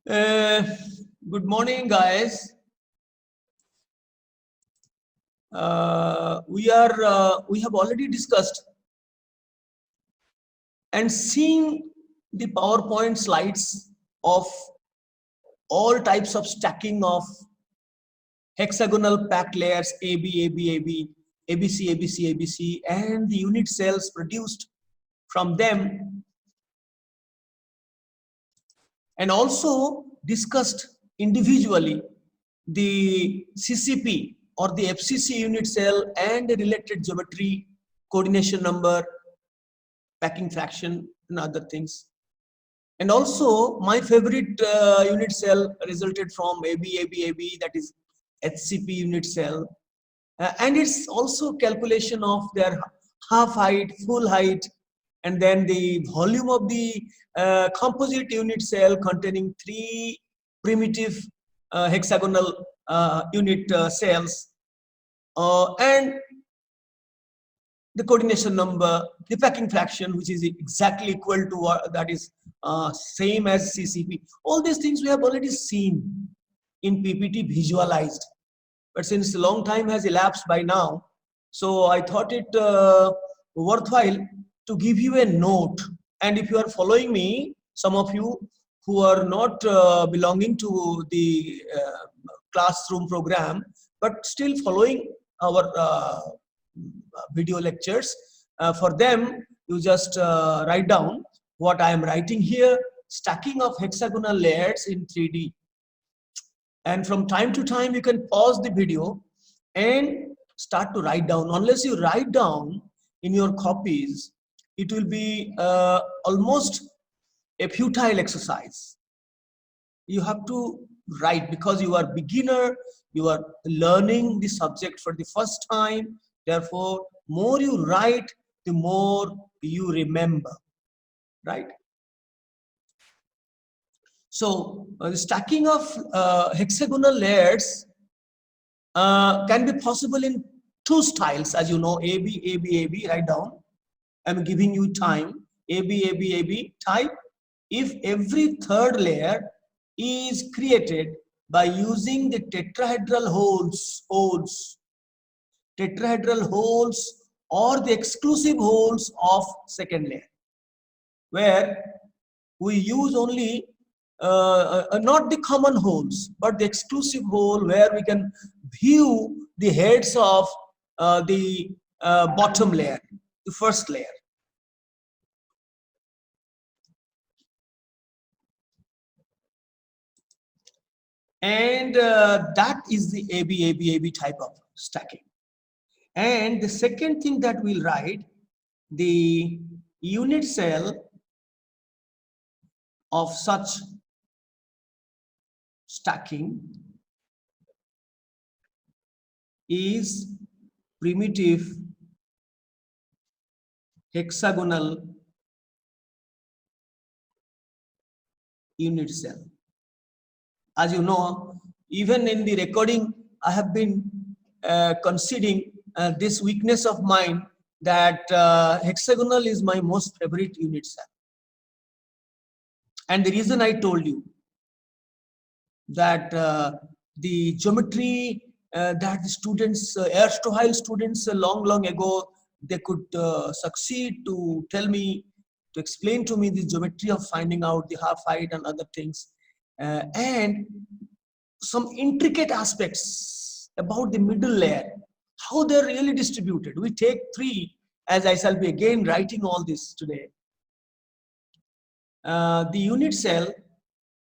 Uh, Good morning, guys. We have already discussed and seen the PowerPoint slides of all types of stacking of hexagonal packed layers AB, AB, AB, ABC, ABC, ABC, and the unit cells produced from them, and also discussed individually the CCP or the FCC unit cell and the related geometry, coordination number, packing fraction, and other things. And also my favorite unit cell resulted from AB, that is HCP unit cell. And it's also calculation of their half height, full height, and then the volume of the composite unit cell containing three primitive hexagonal unit cells, and the coordination number, the packing fraction, which is exactly equal to that is same as CCP. All these things we have already seen in PPT visualized, but since a long time has elapsed by now, so I thought it worthwhile to give you a note. And if you are following me, some of you who are not belonging to the classroom program, but still following our video lectures, for them, you just write down what I am writing here: stacking of hexagonal layers in 3D. And from time to time, you can pause the video and start to write down. Unless you write down in your copies, it will be almost a futile exercise. You have to write because you are beginner, you are learning the subject for the first time. Therefore, more you write, the more you remember, right? So the stacking of hexagonal layers can be possible in two styles, as you know: AB, AB, AB. Write down. I'm giving you time. AB, AB, AB type. If every third layer is created by using the tetrahedral holes or the exclusive holes of second layer, where we use only not the common holes, but the exclusive hole where we can view the heads of the bottom layer, the first layer. And that is the AB type of stacking. And the second thing that we'll write, the unit cell of such stacking is primitive hexagonal unit cell. As you know, even in the recording, I have been conceding this weakness of mine, that hexagonal is my most favorite unit cell. And the reason I told you that the geometry that the students, erstwhile students long ago, they could succeed to tell me, to explain to me the geometry of finding out the half height and other things, and some intricate aspects about the middle layer, how they're really distributed. We take three, as I shall be again writing all this today. The unit cell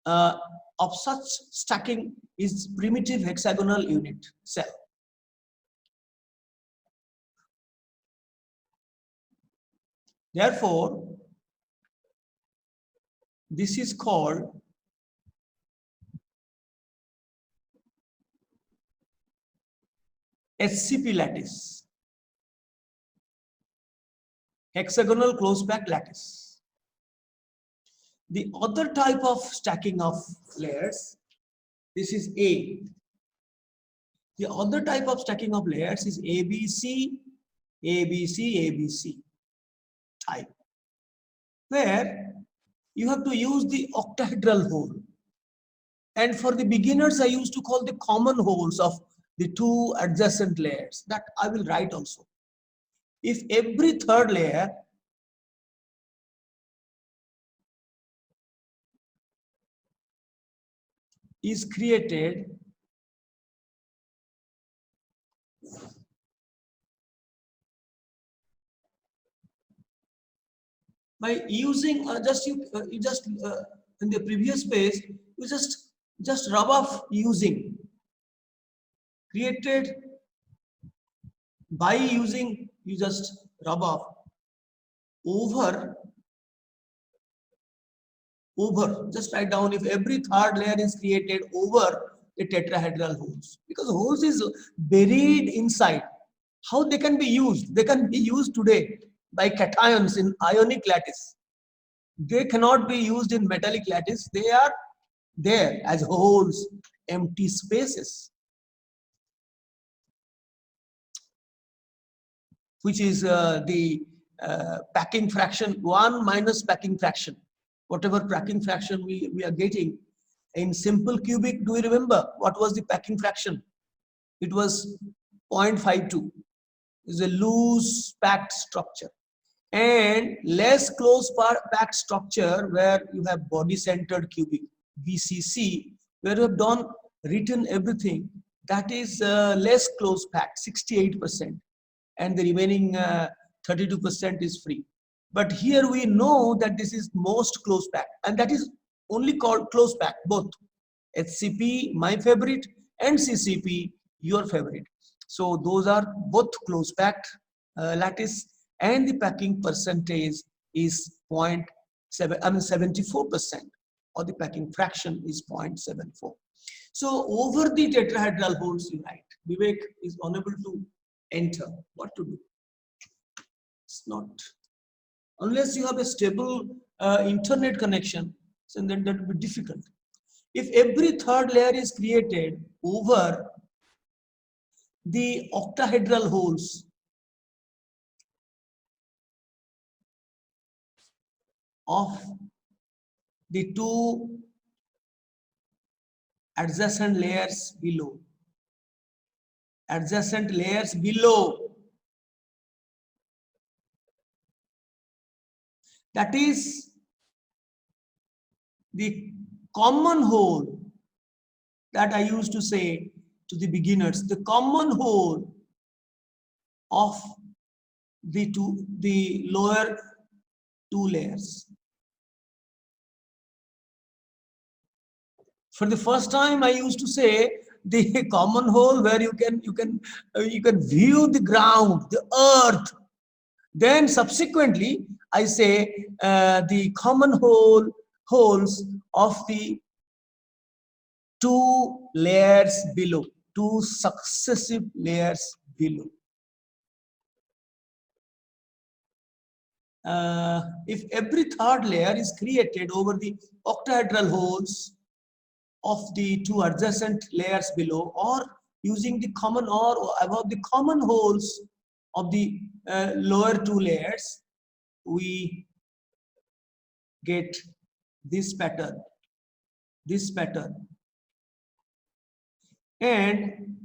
of such stacking is primitive hexagonal unit cell. Therefore, this is called HCP lattice, hexagonal close packed lattice. The other type of stacking of layers, this is A. The other type of stacking of layers is ABC, ABC, ABC type, where you have to use the octahedral hole. And for the beginners, I used to call the common holes of the two adjacent layers. That I will write also. If every third layer is created by using you just in the previous page you just rub off using created by using you just rub off over just write down if every third layer is created over the tetrahedral holes, because holes is buried inside. How they can be used? They can be used today by cations in ionic lattice. They cannot be used in metallic lattice. They are there as holes, empty spaces, which is the packing fraction 1 minus packing fraction. Whatever packing fraction we are getting in simple cubic, do you remember what was the packing fraction? It was 0.52. It's a loose packed structure. And less close packed structure where you have body centered cubic, BCC, where you have done written everything, that is less close packed, 68%, and the remaining 32% is free. But here we know that this is most close packed, and that is only called close packed, both HCP, my favorite, and CCP, your favorite. So those are both close packed lattice, and the packing percentage is 74%, or the packing fraction is 0.74. So over the tetrahedral holes you write. Vivek is unable to enter. What to do? It's not. Unless you have a stable internet connection, so then that will be difficult. If every third layer is created over the octahedral holes of the two adjacent layers below, that is the common hole that I used to say to the beginners, the common hole of the lower two layers. For the first time, I used to say the common hole where you can view the ground, the earth. Then subsequently, I say the common holes of the two layers below, two successive layers below. If every third layer is created over the octahedral holes of the two adjacent layers below, or using the common or above the common holes of the lower two layers, we get this pattern, and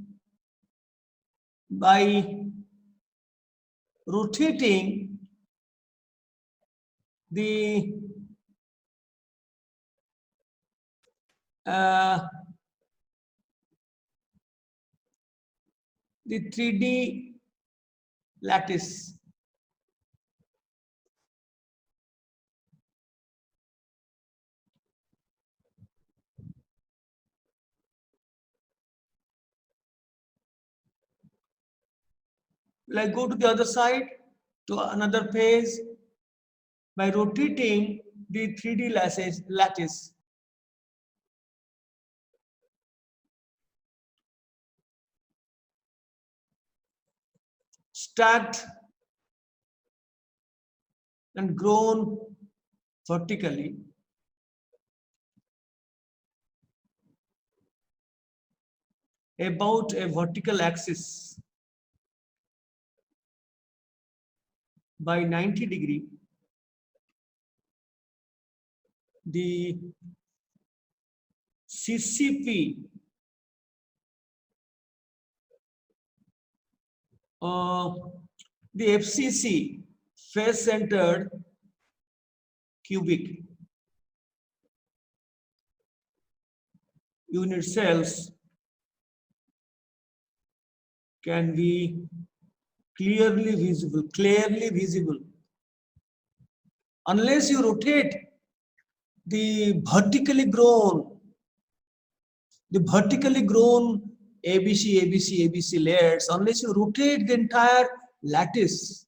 by rotating the the 3D lattice, will I go to the other side to another page? By rotating the 3D lattice, stacked and grown vertically, about a vertical axis by 90°, the CCP, the FCC, face-centered cubic unit cells can be clearly visible, unless you rotate the vertically grown ABC layers, unless you rotate the entire lattice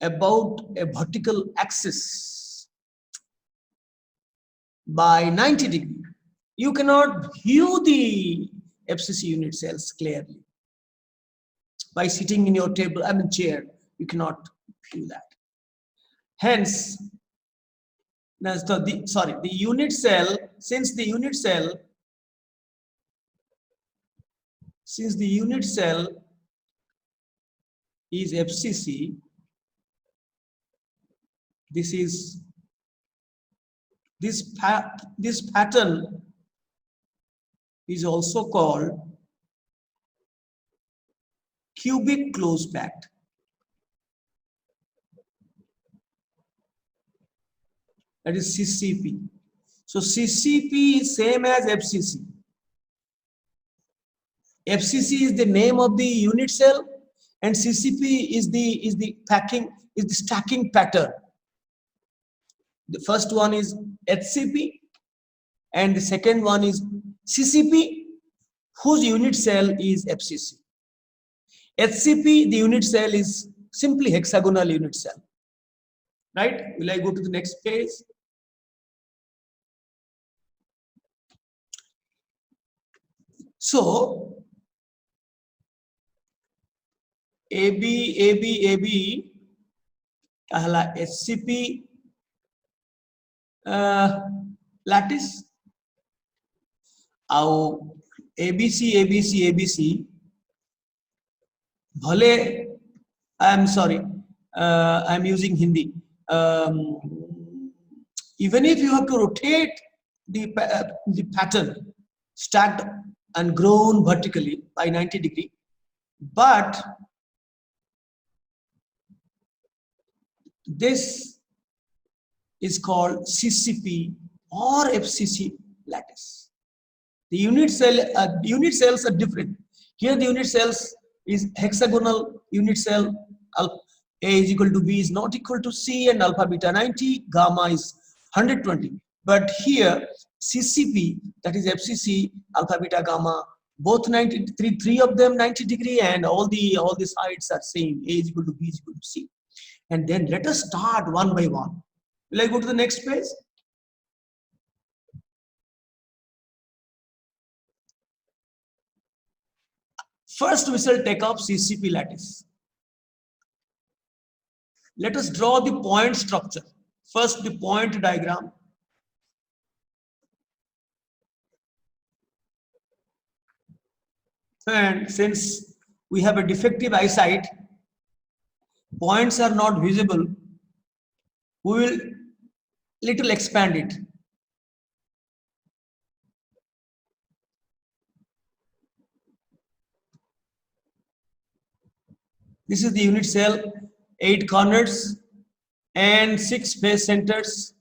about a vertical axis by 90 degrees, you cannot view the FCC unit cells clearly. By sitting in your chair, you cannot view that. Hence, the unit cell, since the unit cell is FCC, this pattern is also called cubic close pact. That is CCP. So CCP is same as FCC. FCC is the name of the unit cell, and CCP is the stacking pattern. The first one is HCP, and the second one is CCP, whose unit cell is FCC. HCP, the unit cell is simply hexagonal unit cell. Right? Will I go to the next page? So AB कहला HCP lattice, और ABC भले, I'm sorry, I'm using Hindi. Even if you have to rotate the pattern stacked and grown vertically by 90 degrees, but this is called CCP or FCC lattice. The unit cells are different. Here the unit cells is hexagonal unit cell. A is equal to B is not equal to C, and alpha beta 90, gamma is 120. But here CCP, that is FCC, alpha beta gamma, both 93, three of them 90 degree, and all the sides are same. A is equal to B is equal to C. And then let us start one by one. Will I go to the next page? First, we shall take up CCP lattice. Let us draw the point structure. First, the point diagram. And since we have a defective eyesight, points are not visible, we will little expand it. This is the unit cell, 8 corners and 6 face centers.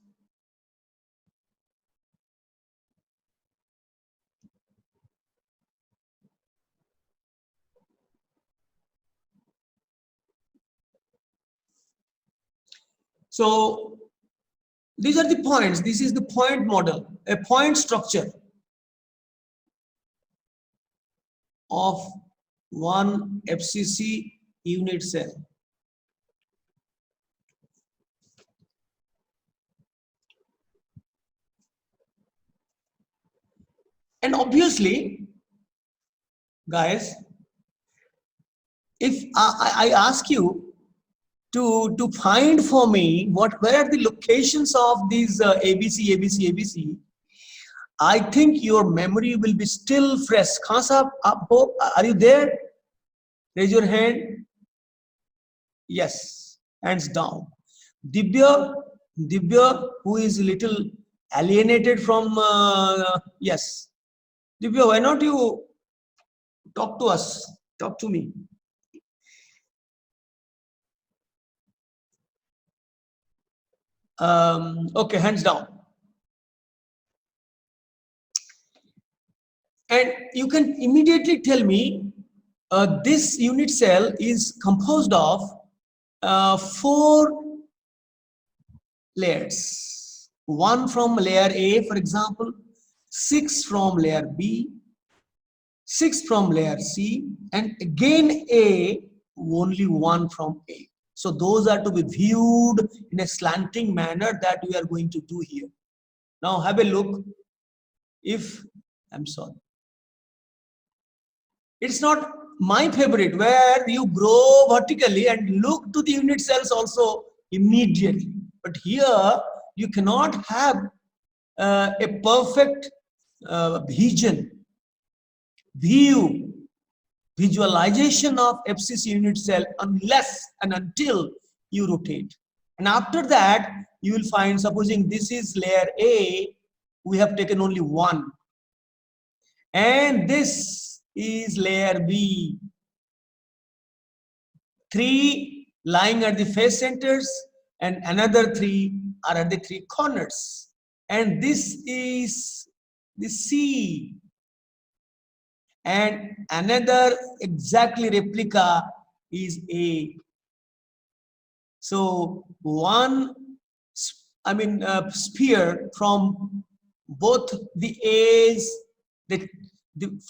So these are the points. This is the point model, a point structure of one FCC unit cell. And obviously, guys, if I ask you to find for me where are the locations of these ABC, I think your memory will be still fresh. Khan sahab, are you there? Raise your hand. Yes, hands down. Divya, who is little alienated from, yes. Divya, why not you talk to us? Talk to me. Okay, hands down. And you can immediately tell me this unit cell is composed of 4 layers. 1 from layer A, for example, 6 from layer B, 6 from layer C, and again A, only 1 from A. So those are to be viewed in a slanting manner that we are going to do here. Now have a look. If, I'm sorry, it's not my favorite where you grow vertically and look to the unit cells also immediately. But here you cannot have a perfect visualization of FCC unit cell unless and until you rotate. And after that, you will find, supposing this is layer A, we have taken only 1. And this is layer B. 3 lying at the face centers and another 3 are at the 3 corners. And this is the C. And another exactly replica is A. So one, sphere from both the A's, the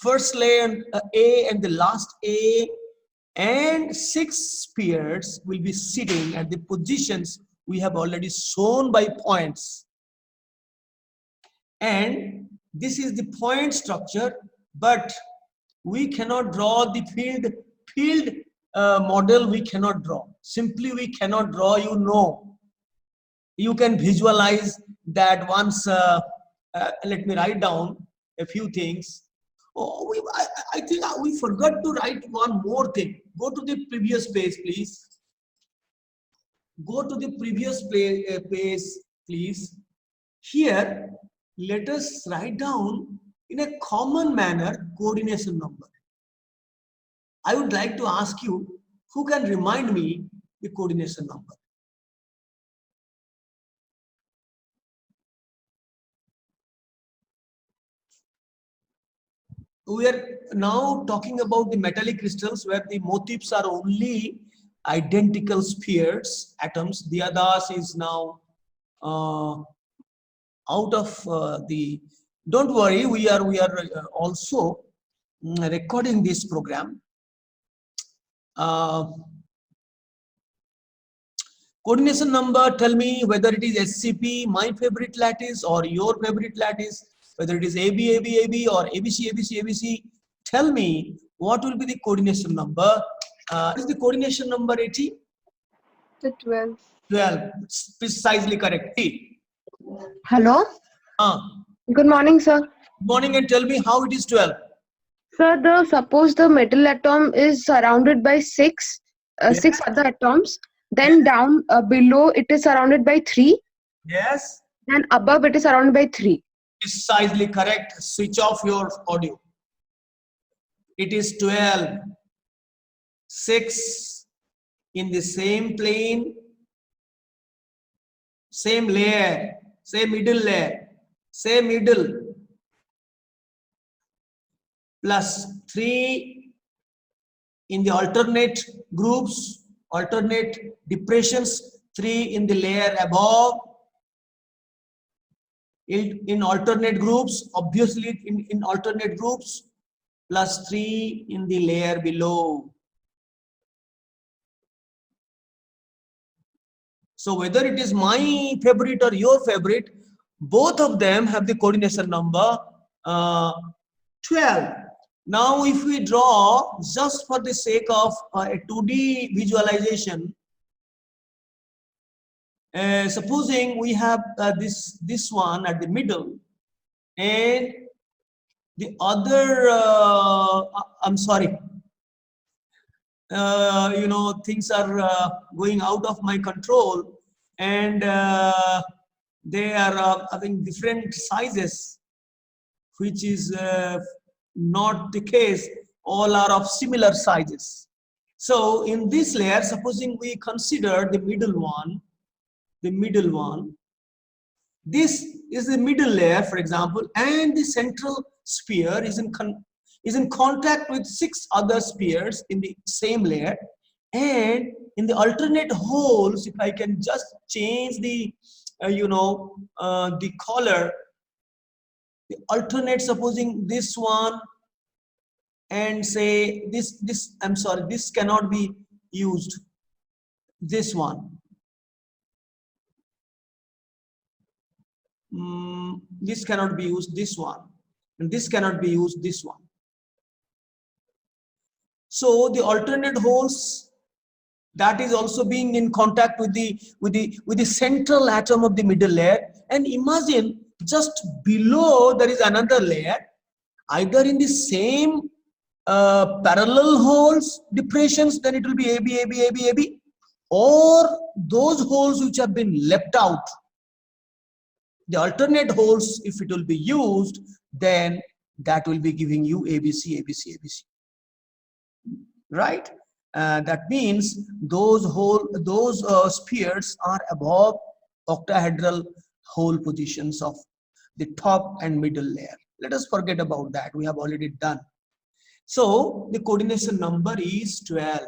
first layer A and the last A, and 6 spheres will be sitting at the positions we have already shown by points. And this is the point structure, but we cannot draw the field model. We cannot draw. Simply we cannot draw. You can visualize that once. Let me write down a few things. Oh, I think we forgot to write one more thing. Go to the previous page, please. Go to the previous page, please. Here, let us write down in a common manner coordination number. I would like to ask you, who can remind me the coordination number? We are now talking about the metallic crystals where the motifs are only identical spheres, atoms. The others is now out of the. Don't worry, we are also recording this program. Coordination number, tell me whether it is SCP, my favorite lattice, or your favorite lattice, whether it is AB, AB, AB, or ABC, ABC, ABC. Tell me what will be the coordination number. Is the coordination number 80? The 12. 12, precisely correct. Hello. Good morning, sir. Good morning, and tell me how it is 12. Sir, suppose the metal atom is surrounded by 6 other atoms. Then down below it is surrounded by 3. Yes. And above it is surrounded by 3. Precisely correct. Switch off your audio. It is 12. 6 in the same plane, same layer, same middle layer, same middle, plus 3 in the alternate groups, alternate depressions, 3 in the layer above, in alternate groups, obviously in alternate groups, plus 3 in the layer below. So whether it is my favorite or your favorite, both of them have the coordination number 12. Now if we draw, just for the sake of a 2D visualization, supposing we have this one at the middle, and the other, I'm sorry, things are going out of my control, and they are having different sizes, which is not the case. All are of similar sizes. So in this layer, supposing we consider the middle one, this is the middle layer, for example, and the central sphere is in contact with 6 other spheres in the same layer. And in the alternate holes, if I can just change the the color, the alternate, supposing this one, and say this I'm sorry, this cannot be used, this one, this cannot be used, this one, and this cannot be used, this one. So the alternate holes, that is also being in contact with the central atom of the middle layer. And imagine just below there is another layer, either in the same parallel holes depressions, then it will be AB, AB, AB, AB, or those holes which have been left out, the alternate holes, if it will be used, then that will be giving you ABC, ABC, ABC, right? That means those spheres are above octahedral hole positions of the top and middle layer. Let us forget about that, we have already done. So the coordination number is 12.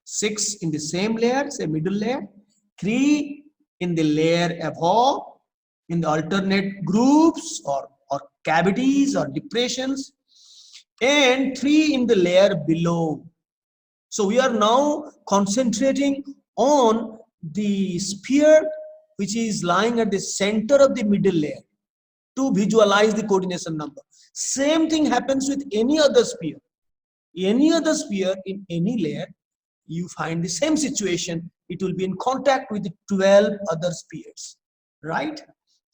6 in the same layer, say middle layer, 3 in the layer above, in the alternate groups or cavities or depressions, and 3 in the layer below. So we are now concentrating on the sphere which is lying at the center of the middle layer to visualize the coordination number. Same thing happens with any other sphere. Any other sphere in any layer, you find the same situation. It will be in contact with the 12 other spheres, right?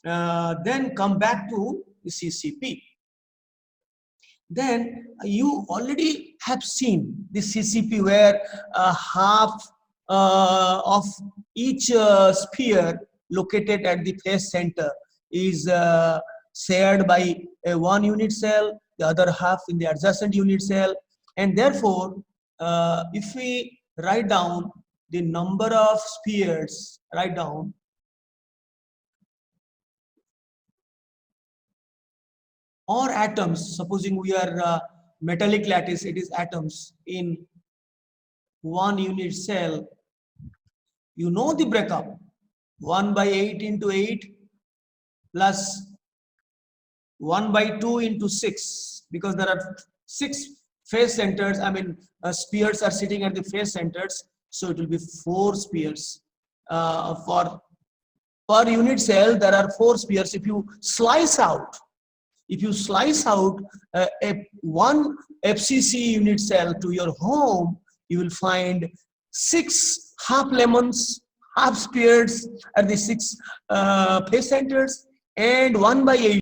Then come back to the CCP. Then you already have seen the CCP where half of each sphere located at the face center is shared by one unit cell, the other half in the adjacent unit cell. And therefore, if we write down the number of spheres, write down or atoms, supposing we are metallic lattice, it is atoms in one unit cell, you know the breakup, 1 by 8 into 8 plus 1 by 2 into 6, because there are 6 face centers, I mean spheres are sitting at the face centers, so it will be 4 spheres. For per unit cell there are 4 spheres. If you slice out one FCC unit cell to your home, you will find 6 half lemons, half spheres at the 6 face centers, and 1 by 8.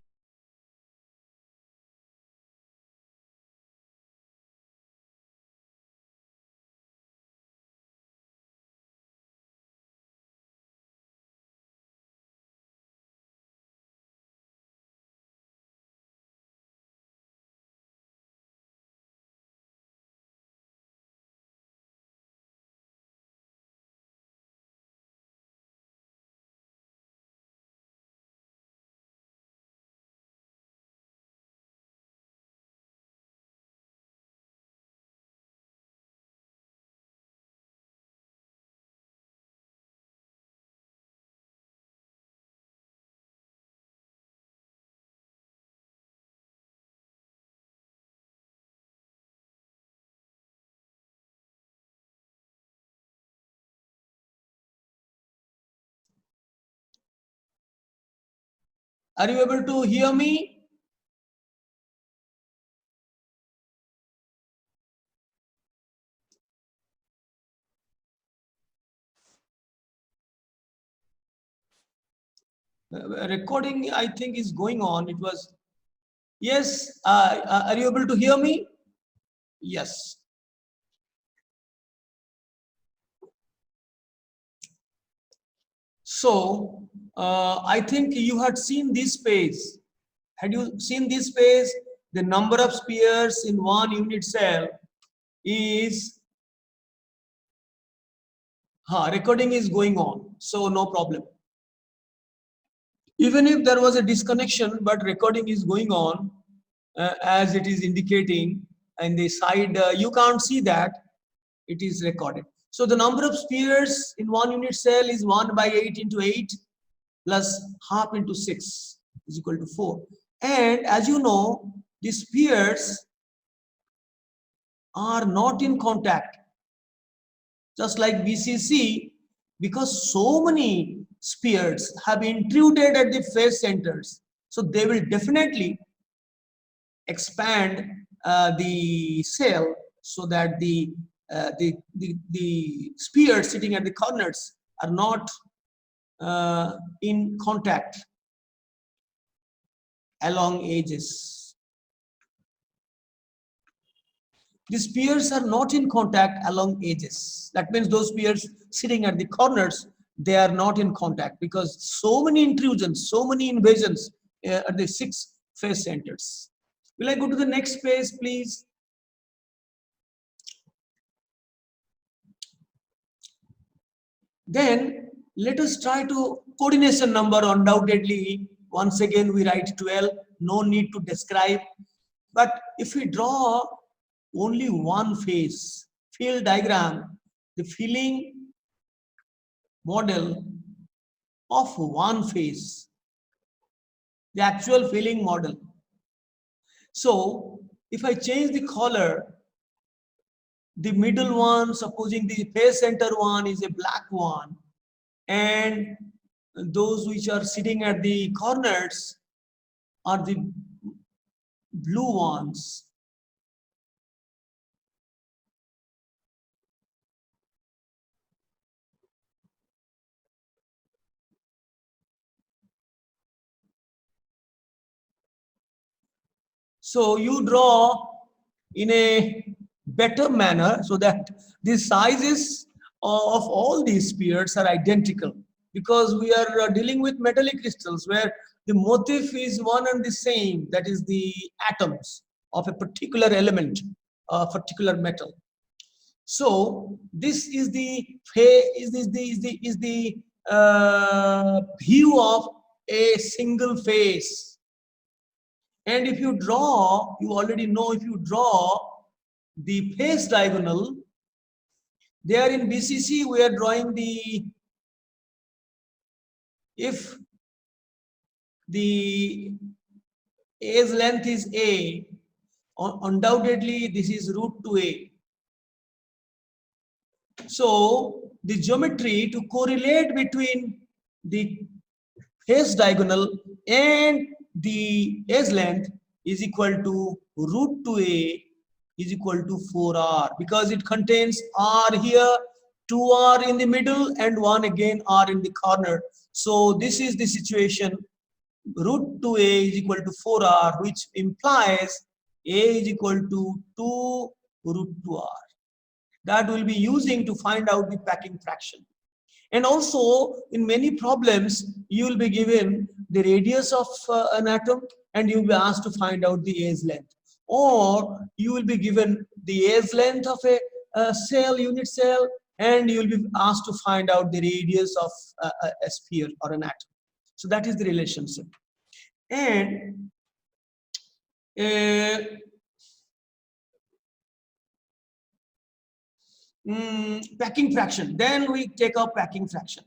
Are you able to hear me? Recording, I think, is going on. It was, yes. Are you able to hear me? Yes. So I think you had seen this page. Had you seen this page? The number of spheres in one unit cell is, recording is going on, so no problem. Even if there was a disconnection, but recording is going on, as it is indicating, and the side, you can't see that, it is recorded. So the number of spheres in one unit cell is 1 by 8 into 8 plus half into 6 is equal to 4. And as you know, the spheres are not in contact, just like BCC, because so many spheres have intruded at the face centers. So they will definitely expand the cell so that the spheres sitting at the corners are not in contact along edges. The spheres are not in contact along edges. That means those spheres sitting at the corners, they are not in contact because so many intrusions, so many invasions at the 6 face centers. Will I go to the next page, please? Then let us try to coordination number. Undoubtedly, once again we write 12, no need to describe. But if we draw only one face, field diagram, the filling model of one face, the actual filling model. So if I change the color, the middle one, supposing the face center one is a black one, and those which are sitting at the corners are the blue ones. So you draw in a better manner so that the sizes of all these spheres are identical, because we are dealing with metallic crystals where the motif is one and the same, that is the atoms of a particular element, a particular metal. So this is the view of a single face. And if you draw, you already know, if you draw the face diagonal, there in BCC we are drawing the, if the A's length is A, undoubtedly this is root 2A. So the geometry to correlate between the face diagonal and the edge length is equal to root 2A is equal to 4R, because it contains R here, 2R in the middle and 1 again R in the corner. So this is the situation. Root 2A is equal to 4R, which implies A is equal to 2 root 2R. That we'll be using to find out the packing fraction. And also in many problems, you will be given the radius of an atom and you will be asked to find out the edge length. Or you will be given the edge length of a cell, unit cell, and you will be asked to find out the radius of a sphere or an atom. So that is the relationship. And packing fraction. Then we take up packing fraction.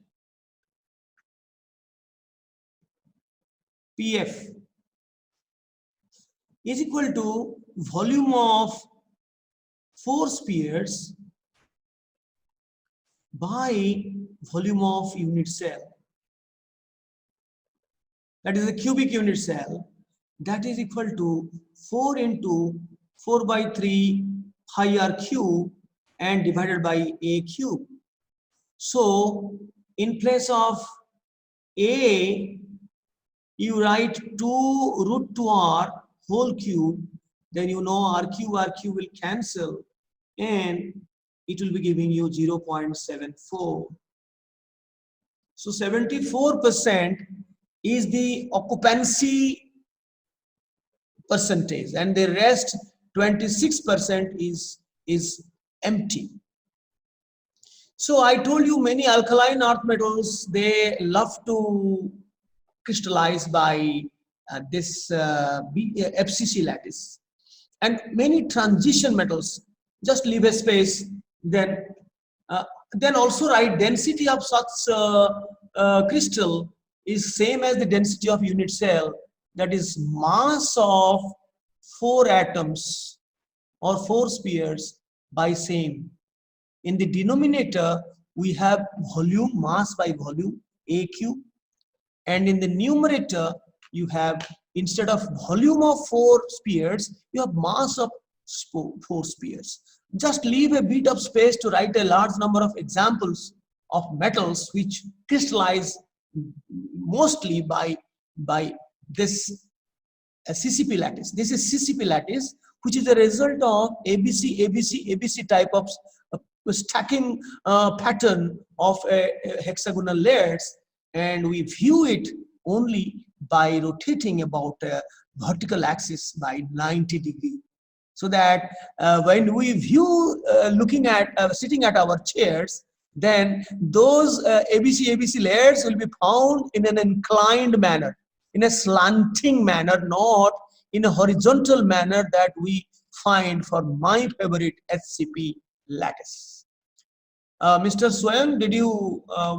PF is equal to volume of 4 spheres by volume of unit cell. That is a cubic unit cell. That is equal to 4 into 4 by 3 pi r cube and divided by A cube. So in place of A, you write 2 root 2R whole cube, then you know R cube will cancel and it will be giving you 0.74. So 74% is the occupancy percentage, and the rest 26% is empty. So I told you many alkaline earth metals, they love to crystallize by this FCC lattice, and many transition metals just leave a space. Uh, then also, right, density of such crystal is same as the density of unit cell, that is mass of 4 atoms or 4 spheres by same. In the denominator, we have volume, mass by volume, AQ, and in the numerator, you have, instead of volume of 4 spheres, you have mass of 4 spheres. Just leave a bit of space to write a large number of examples of metals which crystallize mostly by this CCP lattice. This is CCP lattice, which is a result of ABC type of stacking pattern of hexagonal layers, and we view it only by rotating about a vertical axis by 90 degrees. So that when we view looking at sitting at our chairs, then those ABC layers will be found in an inclined manner, in a slanting manner, not in a horizontal manner that we find for my favorite SCP lattice. Mr. Swayam,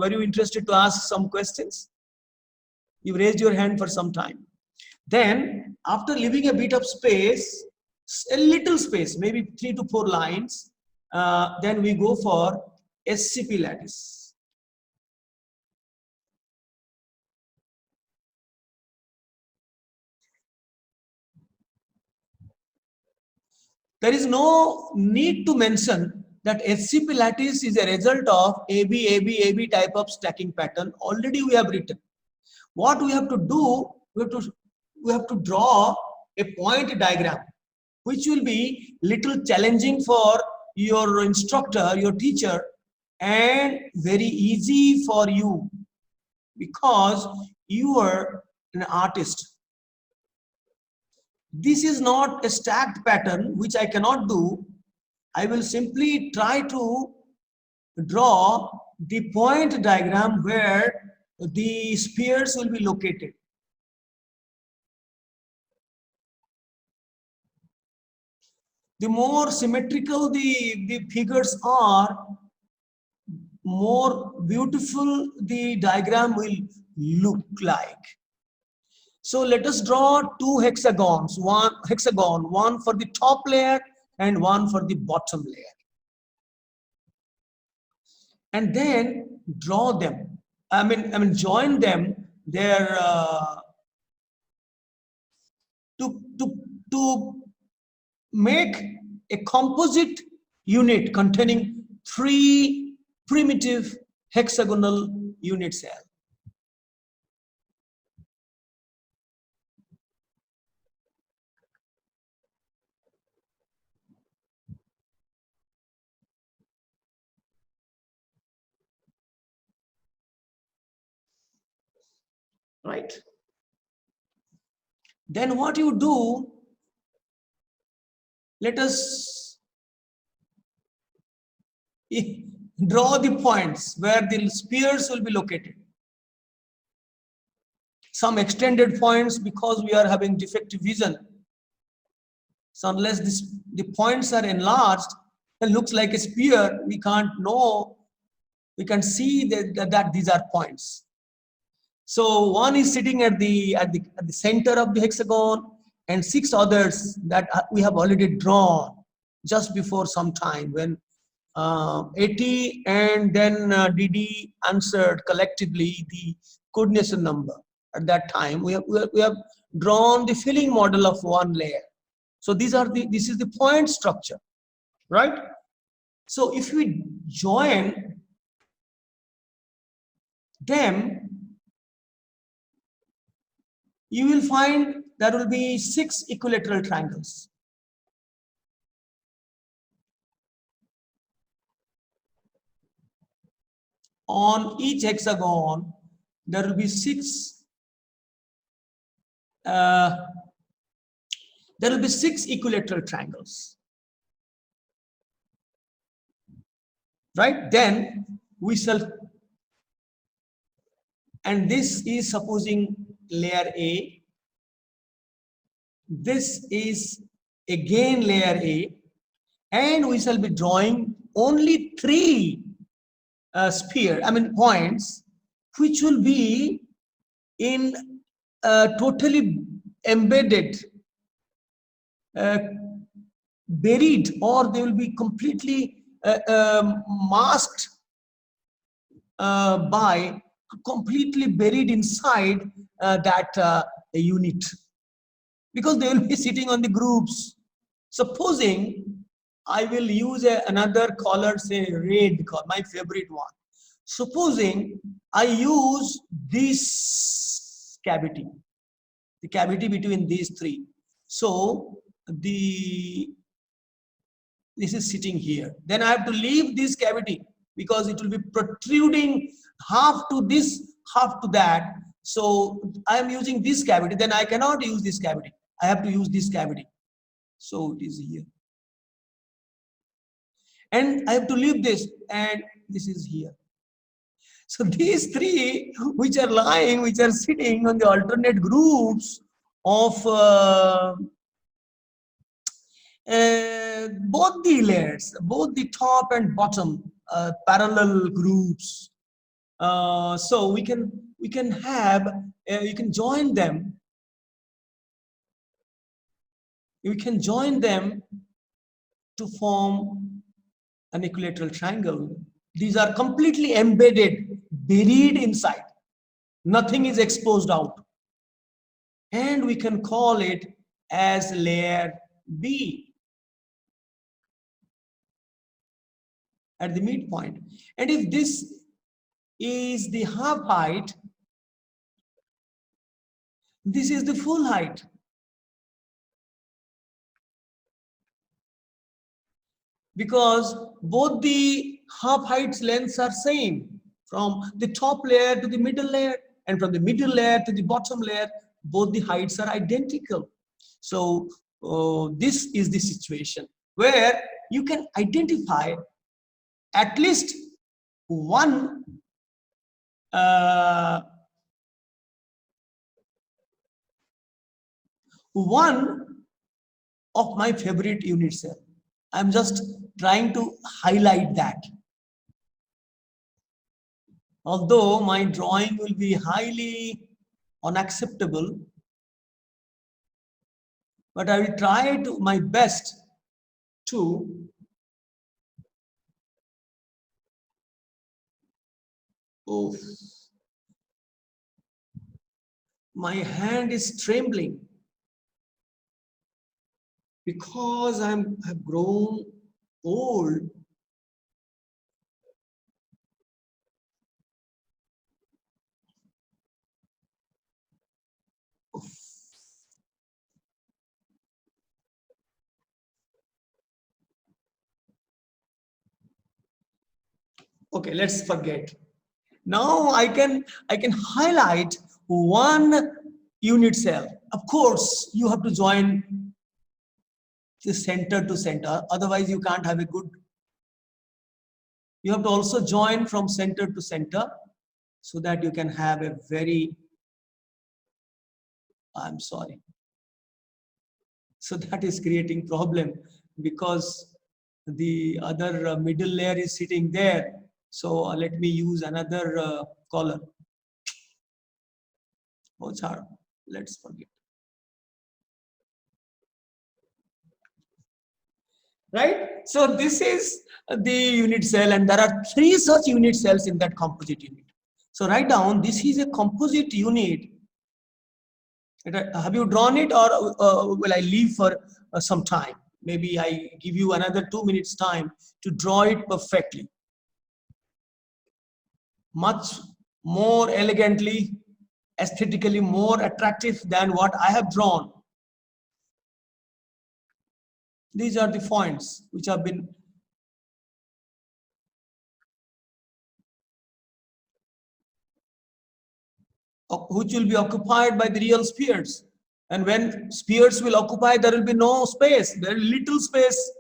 were you interested to ask some questions? You raised your hand for some time. Then, after leaving a bit of space, a little space, maybe 3 to 4 lines, then we go for SCP lattice. There is no need to mention that SCP lattice is a result of AB type of stacking pattern. Already we have written. What we have to do, we have to draw a point diagram, which will be little challenging for your instructor, your teacher, and very easy for you because you are an artist. This is not a stacked pattern, which I cannot do. I will simply try to draw the point diagram where the spheres will be located. The more symmetrical the figures are, more beautiful the diagram will look like. So let us draw 2 hexagons, one for the top layer and one for the bottom layer. And then draw them. I mean join them there to make a composite unit containing 3 primitive hexagonal unit cells. Right? Then what you do, let us draw the points where the spheres will be located. Some extended points because we are having defective vision. So unless the points are enlarged, it looks like a sphere, we can't know, we can see that these are points. So one is sitting at the center of the hexagon, and 6 others that we have already drawn just before some time when AT and then DD answered collectively the coordination number. At that time, we have drawn the filling model of one layer. So this is the point structure, right? So if we join them, you will find there will be 6 equilateral triangles. on each hexagon there will be six equilateral triangles, right? Then we shall, and this is supposing layer A, this is again layer A, and we shall be drawing only three points, which will be in totally embedded, buried, or they will be completely masked by, completely buried inside that unit, because they will be sitting on the groups. Supposing I will use another color, say red, my favorite one. Supposing I use this cavity, the cavity between these three. So this is sitting here. Then I have to leave this cavity because it will be protruding half to this, half to that. So I am using this cavity. Then I cannot use this cavity. I have to use this cavity. So it is here. And I have to leave this, and this is here. So these three, which are lying, which are sitting on the alternate groups of both the layers, both the top and bottom parallel groups. So we can have, you can join them. You can join them to form an equilateral triangle. These are completely embedded, buried inside. Nothing is exposed out. And we can call it as layer B at the midpoint. And if this is the half height, this is the full height. Because both the half heights lengths are same, from the top layer to the middle layer, and from the middle layer to the bottom layer, both the heights are identical. So this is the situation where you can identify at least one of my favorite unit cell. I'm just trying to highlight that. Although my drawing will be highly unacceptable, but I will try to my best to my hand is trembling because I've grown old. Okay, let's forget. Now I can highlight one unit cell. Of course, you have to join the center to center, otherwise you can't have a good. You have to also join from center to center so that you can have a very, I'm sorry. So that is creating problem because the other middle layer is sitting there. So let me use another color. Oh, char, let's forget. Right? So this is the unit cell, and there are three such unit cells in that composite unit. So write down, this is a composite unit. Have you drawn it, or will I leave for some time? Maybe I give you another 2 minutes time to draw it perfectly. Much more elegantly, aesthetically more attractive than what I have drawn. These are the points which have been which will be occupied by the real spheres. And when spheres will occupy, there will be no space. There is little space.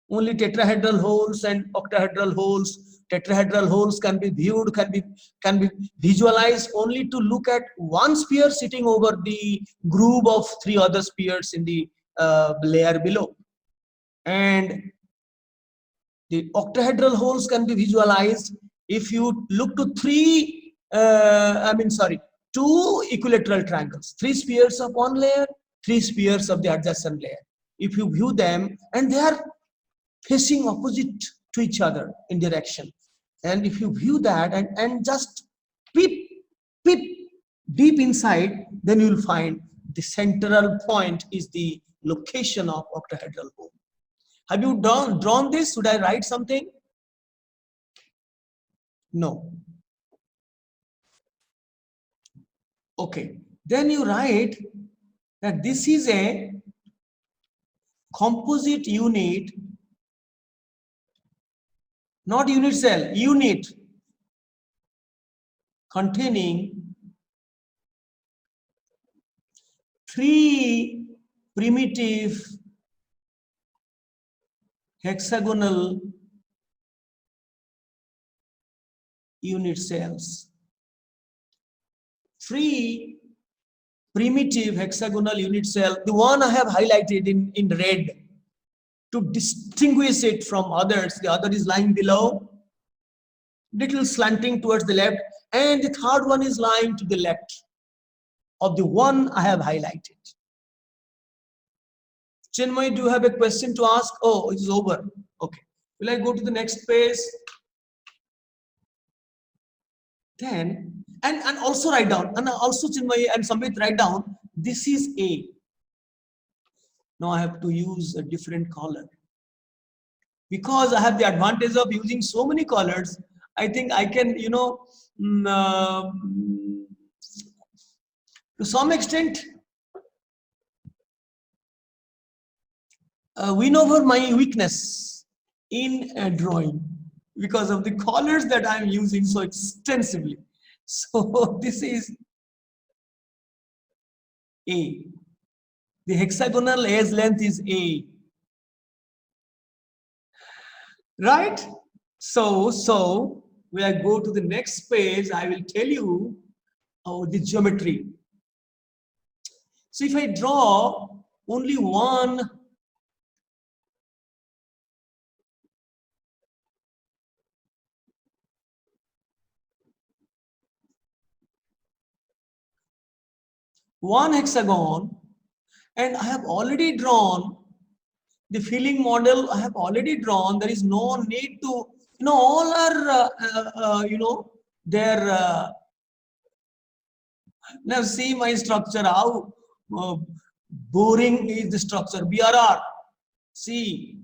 Only tetrahedral holes and octahedral holes. Tetrahedral holes can be viewed, can be visualized only to look at one sphere sitting over the groove of 3 other spheres in the layer below. And the octahedral holes can be visualized if you look to 2 equilateral triangles, 3 spheres of one layer, 3 spheres of the adjacent layer. If you view them, and they are facing opposite to each other in direction, and if you view that and just peep deep inside, then you will find the central point is the location of octahedral hole. Have you drawn this? Should I write something? No. Okay, then you write that this is a composite unit, not unit cell, unit containing 3 primitive hexagonal unit cells. 3 primitive hexagonal unit cell, the one I have highlighted in red to distinguish it from others. The other is lying below, little slanting towards the left, and the third one is lying to the left of the one I have highlighted. Chinmay, do you have a question to ask? Oh, it is over. Okay. Will I go to the next page? Then, and also write down, and also Chinmay and Samvit write down, this is A. Now I have to use a different color. Because I have the advantage of using so many colors, I think I can, to some extent, win over my weakness in drawing because of the colors that I'm using so extensively. So this is A. The hexagonal edge length is A. Right? So when I go to the next page, I will tell you the geometry. So if I draw only one hexagon, and I have already drawn the filling model, I have already drawn, there is no need to, all are, they're, now see my structure, how boring is the structure, BRR, see,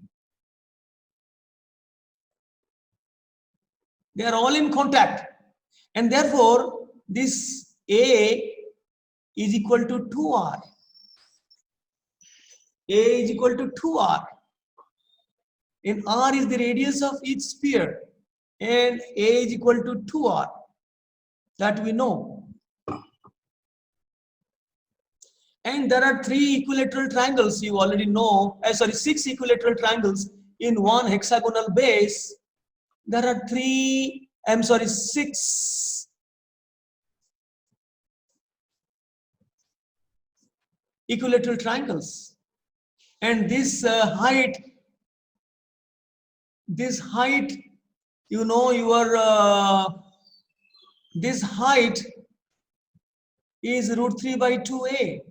they are all in contact, and therefore this A is equal to 2R. A is equal to 2R. And R is the radius of each sphere. And A is equal to 2R. That we know. And there are 3 equilateral triangles, you already know. 6 equilateral triangles in one hexagonal base. There are 6 equilateral triangles. And this height, this height is √3/2A.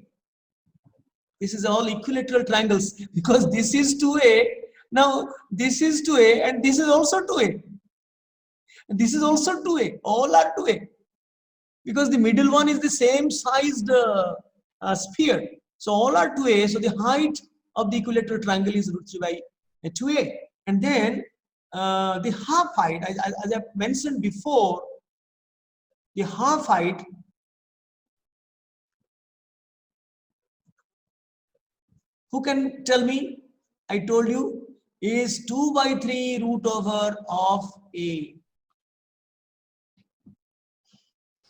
This is all equilateral triangles because this is 2A. Now this is 2A and this is also 2A. And this is also 2A. All are 2A because the middle one is the same sized sphere. So all are 2A. So the height of the equilateral triangle is √3/2A. And then the half height, as I mentioned before, the half height who can tell me? I told you is 2/3 √over of A.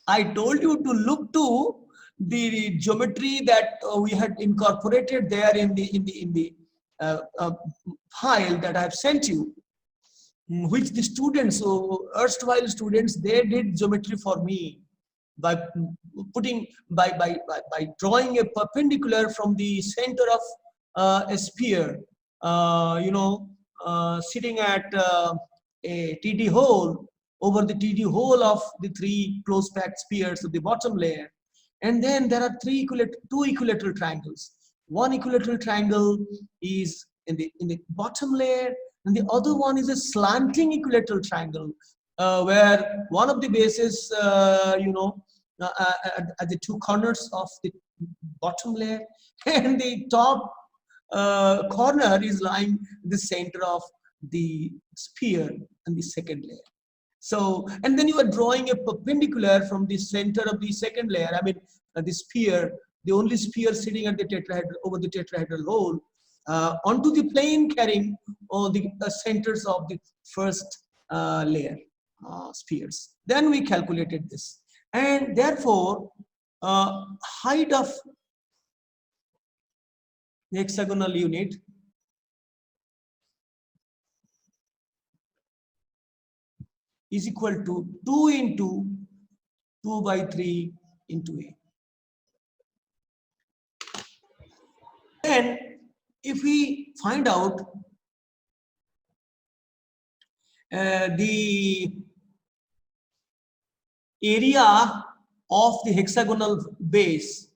I told you to look to the geometry that we had incorporated there in the file that I have sent you, which the students, erstwhile students, they did geometry for me by putting by drawing a perpendicular from the center of a sphere, sitting at a TD hole over the TD hole of the three close packed spheres of the bottom layer. And then there are two equilateral triangles. One equilateral triangle is in the bottom layer, and the other one is a slanting equilateral triangle, where one of the bases, at the two corners of the bottom layer, and the top corner is lying in the center of the sphere and the second layer. So, and then you are drawing a perpendicular from the center of the second layer, I mean the sphere, the only sphere sitting at the tetrahedral, over the tetrahedral hole, onto the plane carrying the centers of the first layer spheres. Then we calculated this, and therefore height of the hexagonal unit is equal to 2 into 2 by 3 into A. Then if we find out the area of the hexagonal base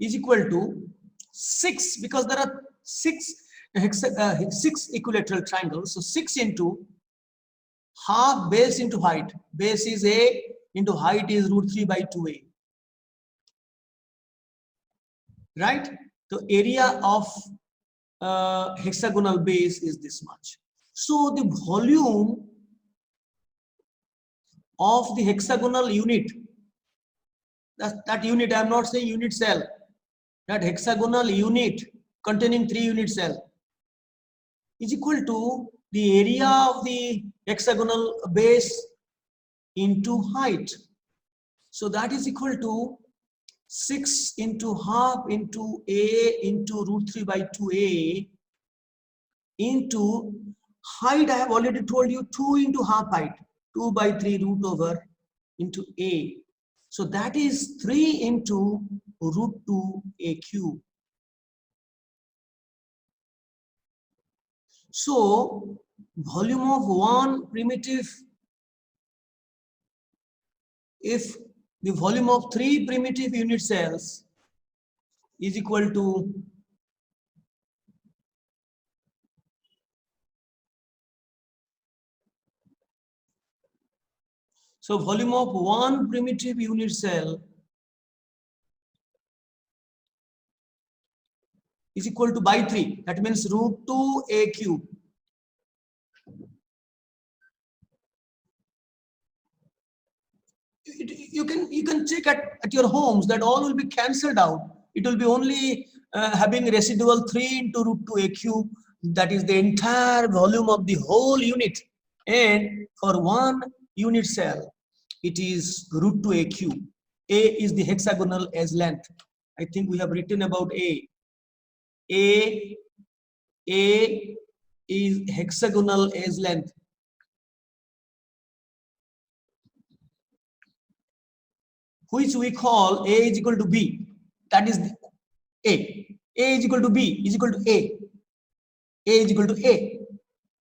is equal to 6, because there are six equilateral triangles. So 6 into half base into height. Base is A into height is √3 by 2A. Right? So area of hexagonal base is this much. So the volume of the hexagonal unit, that unit, I am not saying unit cell, that hexagonal unit containing 3 unit cell is equal to the area of the hexagonal base into height. So that is equal to 6 into half into A into √3 by 2A into height. I have already told you 2 into half height, 2 by 3 root over into A. So that is 3 into √2A cube. So volume of one primitive, if the volume of 3 primitive unit cells is equal to volume of one primitive unit cell is equal to by 3, that means √2A cube. You can check at your homes that all will be cancelled out. It will be only having residual 3 into √2A cube. That is the entire volume of the whole unit. And for one unit cell, it is √2A cube. A is the hexagonal edge length. I think we have written about A. A is hexagonal edge length. Which we call A is equal to B. That is the A. A is equal to B is equal to A. A is equal to A.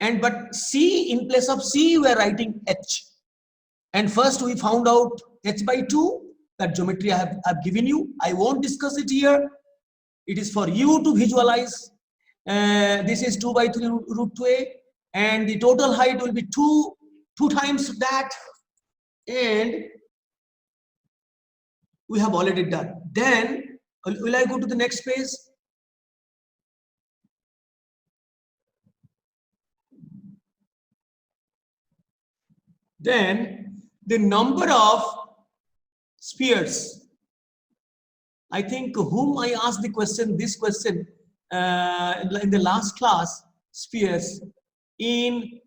And but C, in place of C, we are writing H. And first we found out H by 2. That geometry I have given you. I won't discuss it here. It is for you to visualize. This is 2 by 3 √2A. And the total height will be 2 times that. And we have already done. Then will I go to the next page? Then the number of spheres. I think whom I asked the question, this question in the last class, spheres in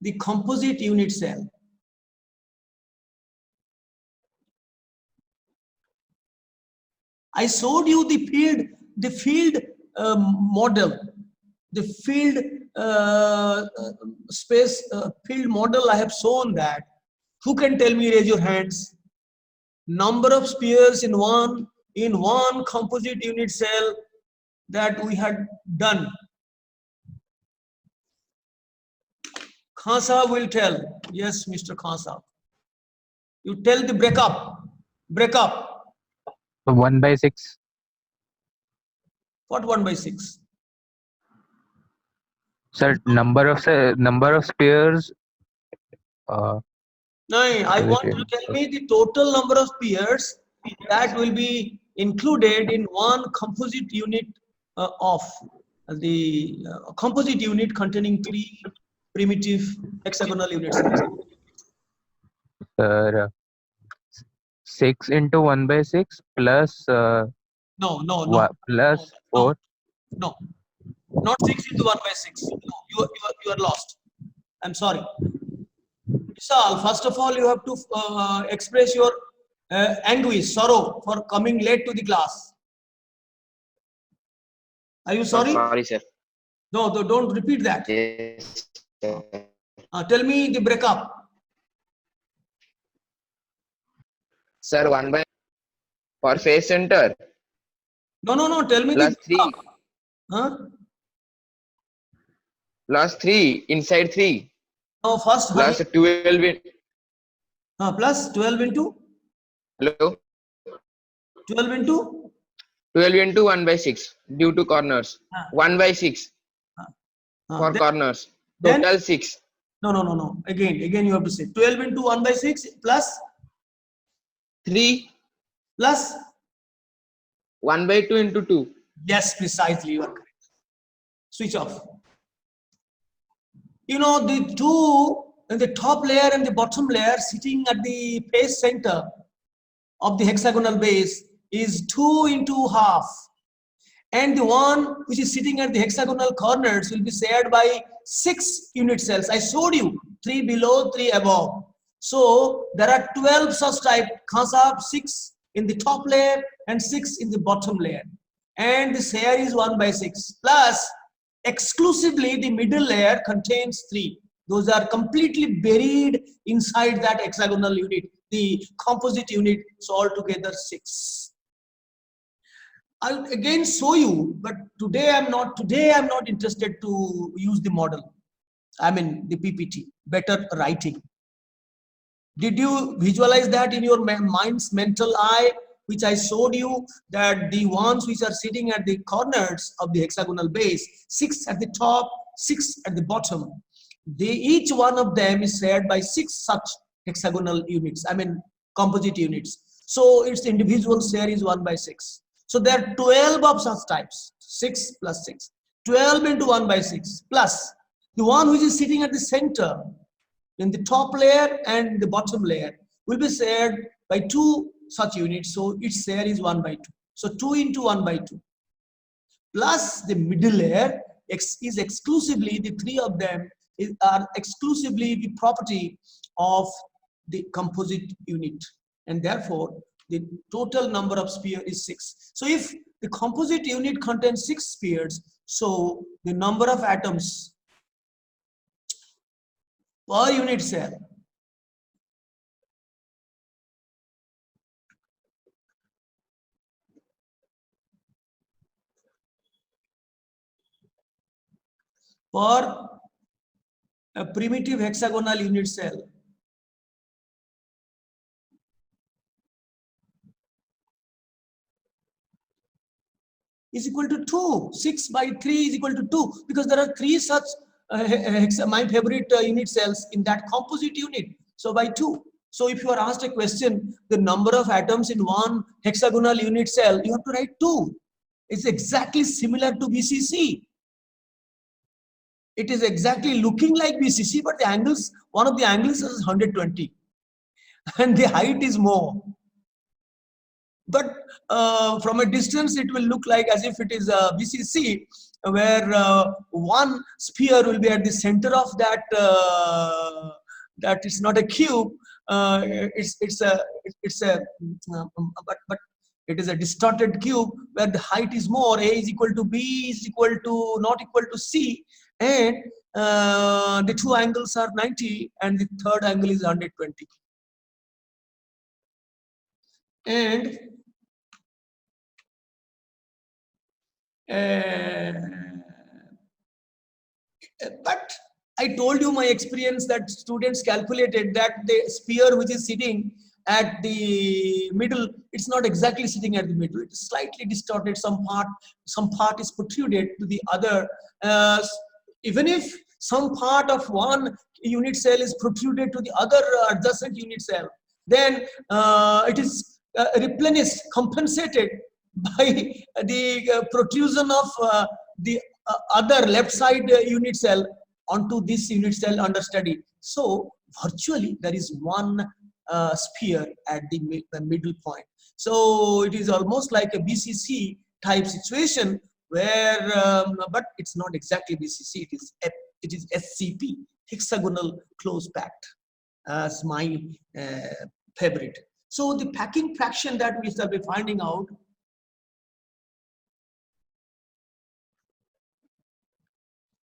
the composite unit cell. I showed you the field model, the field field model. I have shown that. Who can tell me? Raise your hands. Number of spheres in one composite unit cell that we had done. Khan Sahab will tell. Yes, Mr. Khan Sahab. You tell the breakup. 1/6. What 1/6? Sir, number of spheres. No, I want you to tell me the total number of spheres that will be included in one composite unit of the composite unit containing 3 primitive hexagonal units. Sir, 6 into 1/6 plus No. plus 4. No, not 6 into 1/6. No, you are lost. I'm sorry. Vishal, first of all, you have to express your anguish, sorrow for coming late to the class. Are you sorry? Sorry, sir. No, don't repeat that. Yes, sir. Tell me the breakup. Sir, 1 by for face center No. Tell me plus the 3 breakup. Huh? plus 3 inside 3 No, first plus 12 in, plus 12 into hello 12 into 12 into 1/6 due to corners. 1/6 for then- corners. then- Total 6 no. Again you have to say 12 into 1/6 plus 3 plus. 1/2 into 2. Yes, precisely, you are correct. Switch off. You know, the two in the top layer and the bottom layer sitting at the face center of the hexagonal base is 2 into half, and the one which is sitting at the hexagonal corners will be shared by 6 unit cells. I showed you 3 below, 3 above. So there are 12 such type. Khan Sahab, 6 in the top layer and 6 in the bottom layer, and the share is 1/6 plus exclusively the middle layer contains 3. Those are completely buried inside that hexagonal unit, the composite unit. So altogether 6. I'll again show you, but today I'm not interested to use the model. I mean the PPT, better writing. Did you visualize that in your mind's mental eye, which I showed you, that the ones which are sitting at the corners of the hexagonal base, 6 at the top, 6 at the bottom, each one of them is shared by 6 such hexagonal units, I mean composite units. So its individual share is 1/6. So there are 12 of such types, 6 plus 6, 12 into 1/6 plus the one which is sitting at the center in the top layer and the bottom layer will be shared by 2 such units. So its share is 1/2. So 2 into 1/2 plus the middle layer is exclusively, the 3 of them are exclusively the property of the composite unit, and therefore the total number of spheres is 6. So if the composite unit contains 6 spheres, so the number of atoms per unit cell per a primitive hexagonal unit cell is equal to 2. 6 by 3 is equal to 2, because there are 3 such my favorite unit cells in that composite unit. So by 2. So if you are asked a question, the number of atoms in one hexagonal unit cell, you have to write 2. It's exactly similar to BCC. It is exactly looking like BCC, but the angles, one of the angles is 120 and the height is more. but from a distance it will look like as if it is a BCC, where one sphere will be at the center of that. That is not a cube. It's a but it is a distorted cube where the height is more. A is equal to B is equal to not equal to C, and the two angles are 90 and the third angle is 120. And but I told you my experience that students calculated that the sphere which is sitting at the middle, it's not exactly sitting at the middle. It is slightly distorted. Some part is protruded to the other. Even if some part of one unit cell is protruded to the other adjacent unit cell, then it is replenished, compensated by the protrusion of the other left side unit cell onto this unit cell under study. So virtually there is one sphere at the middle point. So it is almost like a BCC type situation where, but it's not exactly BCC. It is SCP, hexagonal close packed, as my favorite. So the packing fraction that we shall be finding out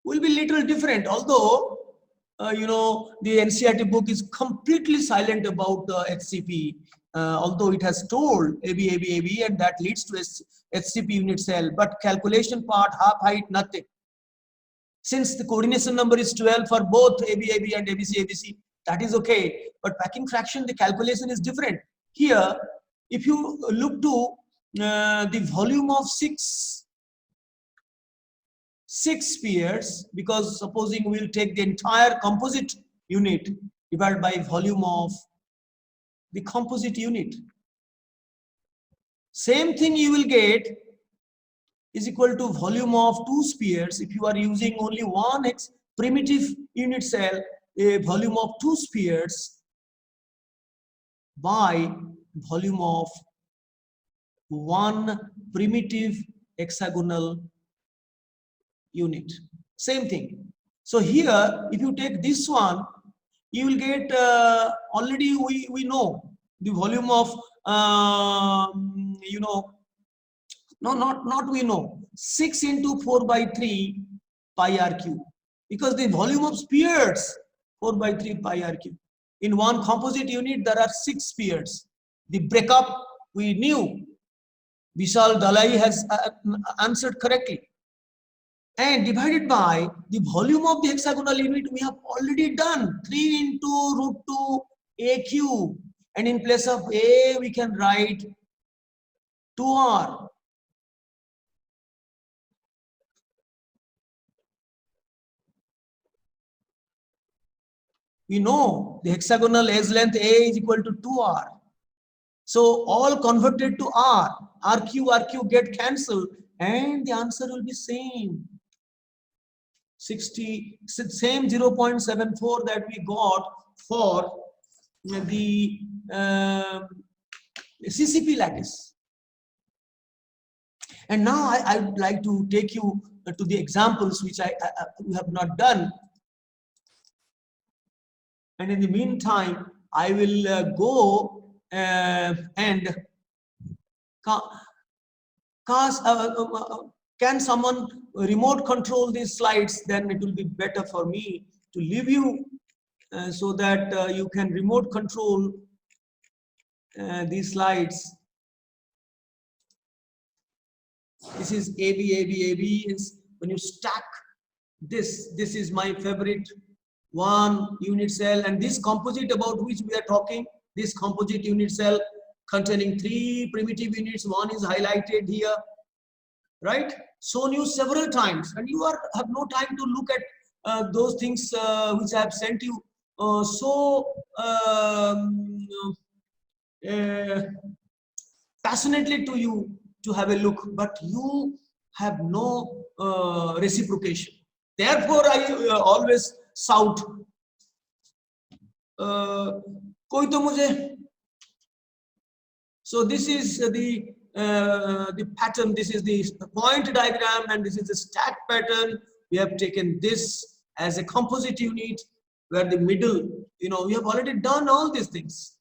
will be little different, although you know, the NCERT book is completely silent about HCP, although it has told AB, AB, AB, and that leads to HCP unit cell, but calculation part, half height, nothing. Since the coordination number is 12 for both AB, AB and ABC, ABC, that is okay, but packing fraction, the calculation is different. Here, if you look to the volume of six spheres, because supposing we'll take the entire composite unit divided by volume of the composite unit, same thing you will get is equal to volume of two spheres. If you are using only one primitive unit cell, a volume of two spheres by volume of one primitive hexagonal unit. Same thing. So here, if you take this one, you will get already we know the volume of you know, no, not we know, 6 into 4 by 3 pi r cube, because the volume of spheres 4 by 3 pi r cube. In one composite unit there are 6 spheres. The breakup we knew. Vishal Dalai has answered correctly. And divided by the volume of the hexagonal unit, we have already done 3 into root 2 a cube, and in place of a we can write 2r. We know the hexagonal edge length a is equal to 2r. So all converted to r, r cube get cancelled, and the answer will be same. 60, same 0.74 that we got for the CCP lattice. And now I would like to take you to the examples which we have not done. And in the meantime, I will go and can someone remote control these slides? Then it will be better for me to leave you so that you can remote control these slides. This is AB, AB, AB. Is when you stack this is my favorite one unit cell, and this composite about which we are talking, this composite unit cell containing 3 primitive units, one is highlighted here, right? Shown you several times, and you have no time to look at those things which I have sent you so passionately to you to have a look, but you have no reciprocation. Therefore, I always shout. कोई तो मुझे So this is the pattern. This is the point diagram, and this is the stack pattern. We have taken this as a composite unit, where the middle, we have already done all these things.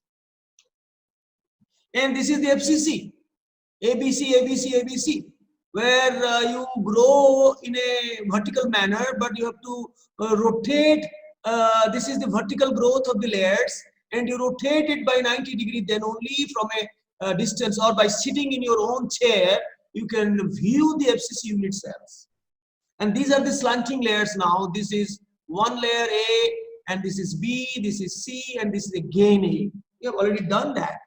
And this is the FCC, ABC, ABC, ABC, where you grow in a vertical manner, but you have to rotate. This is the vertical growth of the layers, and you rotate it by 90 degrees. Then only from a distance, or by sitting in your own chair, you can view the FCC unit cells. And these are the slanting layers now. This is one layer A, and this is B, this is C, and this is again A. We have already done that.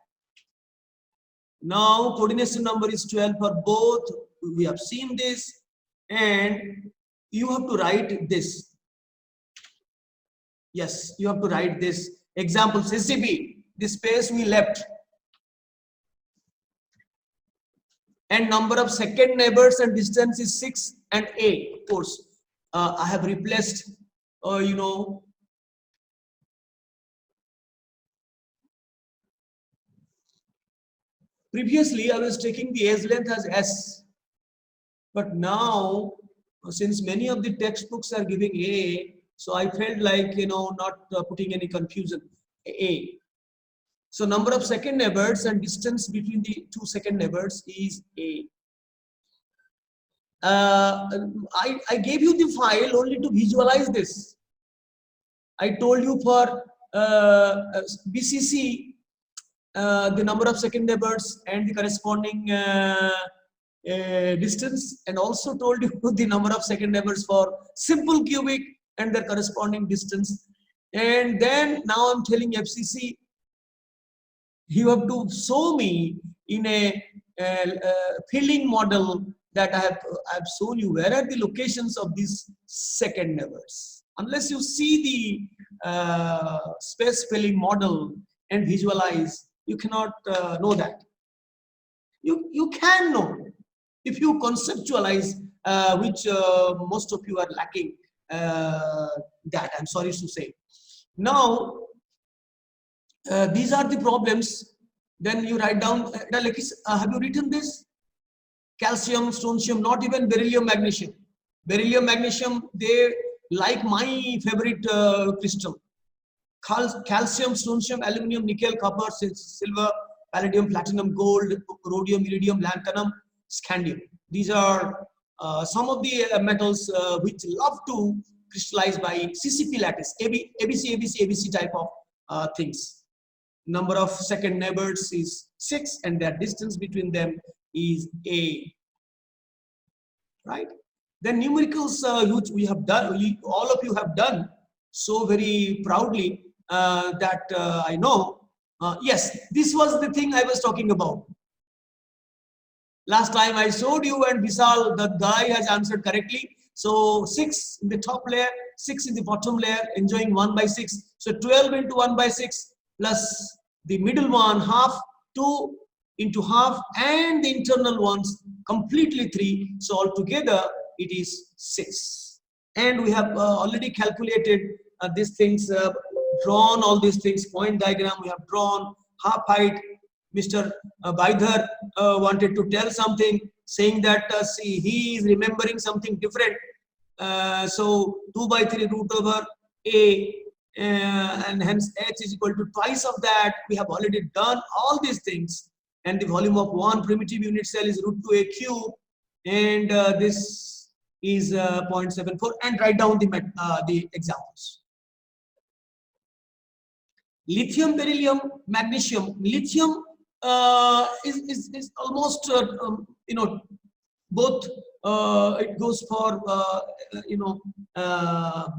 Now coordination number is 12 for both. We have seen this, and you have to write this. Yes, you have to write this. Example, CCP, the space we left. And number of second neighbors and distance is 6 and A. Of course, I have replaced, previously I was taking the edge length as S, but now since many of the textbooks are giving A, so I felt like, not putting any confusion. A. So number of second neighbors and distance between the two second neighbors is A. I gave you the file only to visualize this. I told you for BCC, the number of second neighbors and the corresponding distance, and also told you the number of second neighbors for simple cubic and their corresponding distance. And then now I'm telling FCC, you have to show me in a filling model that I have shown you where are the locations of these second neighbors. Unless you see the space filling model and visualize, you cannot know that. You can know if you conceptualize, which most of you are lacking that, I'm sorry to say. Now, these are the problems. Then you write down, have you written this? Calcium, strontium, not even beryllium, magnesium. Beryllium, magnesium, they like my favorite crystal. Calcium, strontium, aluminum, nickel, copper, silver, palladium, platinum, gold, rhodium, iridium, lanthanum, scandium. These are some of the metals which love to crystallize by CCP lattice, ABC type of things. Number of second neighbors is 6, and their distance between them is A. Right? Then numericals which we have done, all of you have done so very proudly that I know. Yes, this was the thing I was talking about. Last time I showed you, and Vishal, the guy, has answered correctly. So 6 in the top layer, 6 in the bottom layer, enjoying 1 by 6. So 12 into 1 by 6 plus the middle one, half, 2 into half, and the internal ones completely 3. So altogether it is 6. And we have already calculated these things, drawn all these things, point diagram we have drawn, half height. Mr. Baidhar wanted to tell something, saying that see, he is remembering something different. So 2 by 3 root over A, and hence H is equal to twice of that. We have already done all these things, and the volume of one primitive unit cell is root 2A cube, and this is 0.74. And write down the examples. Lithium, beryllium, magnesium. Lithium is almost both. It goes for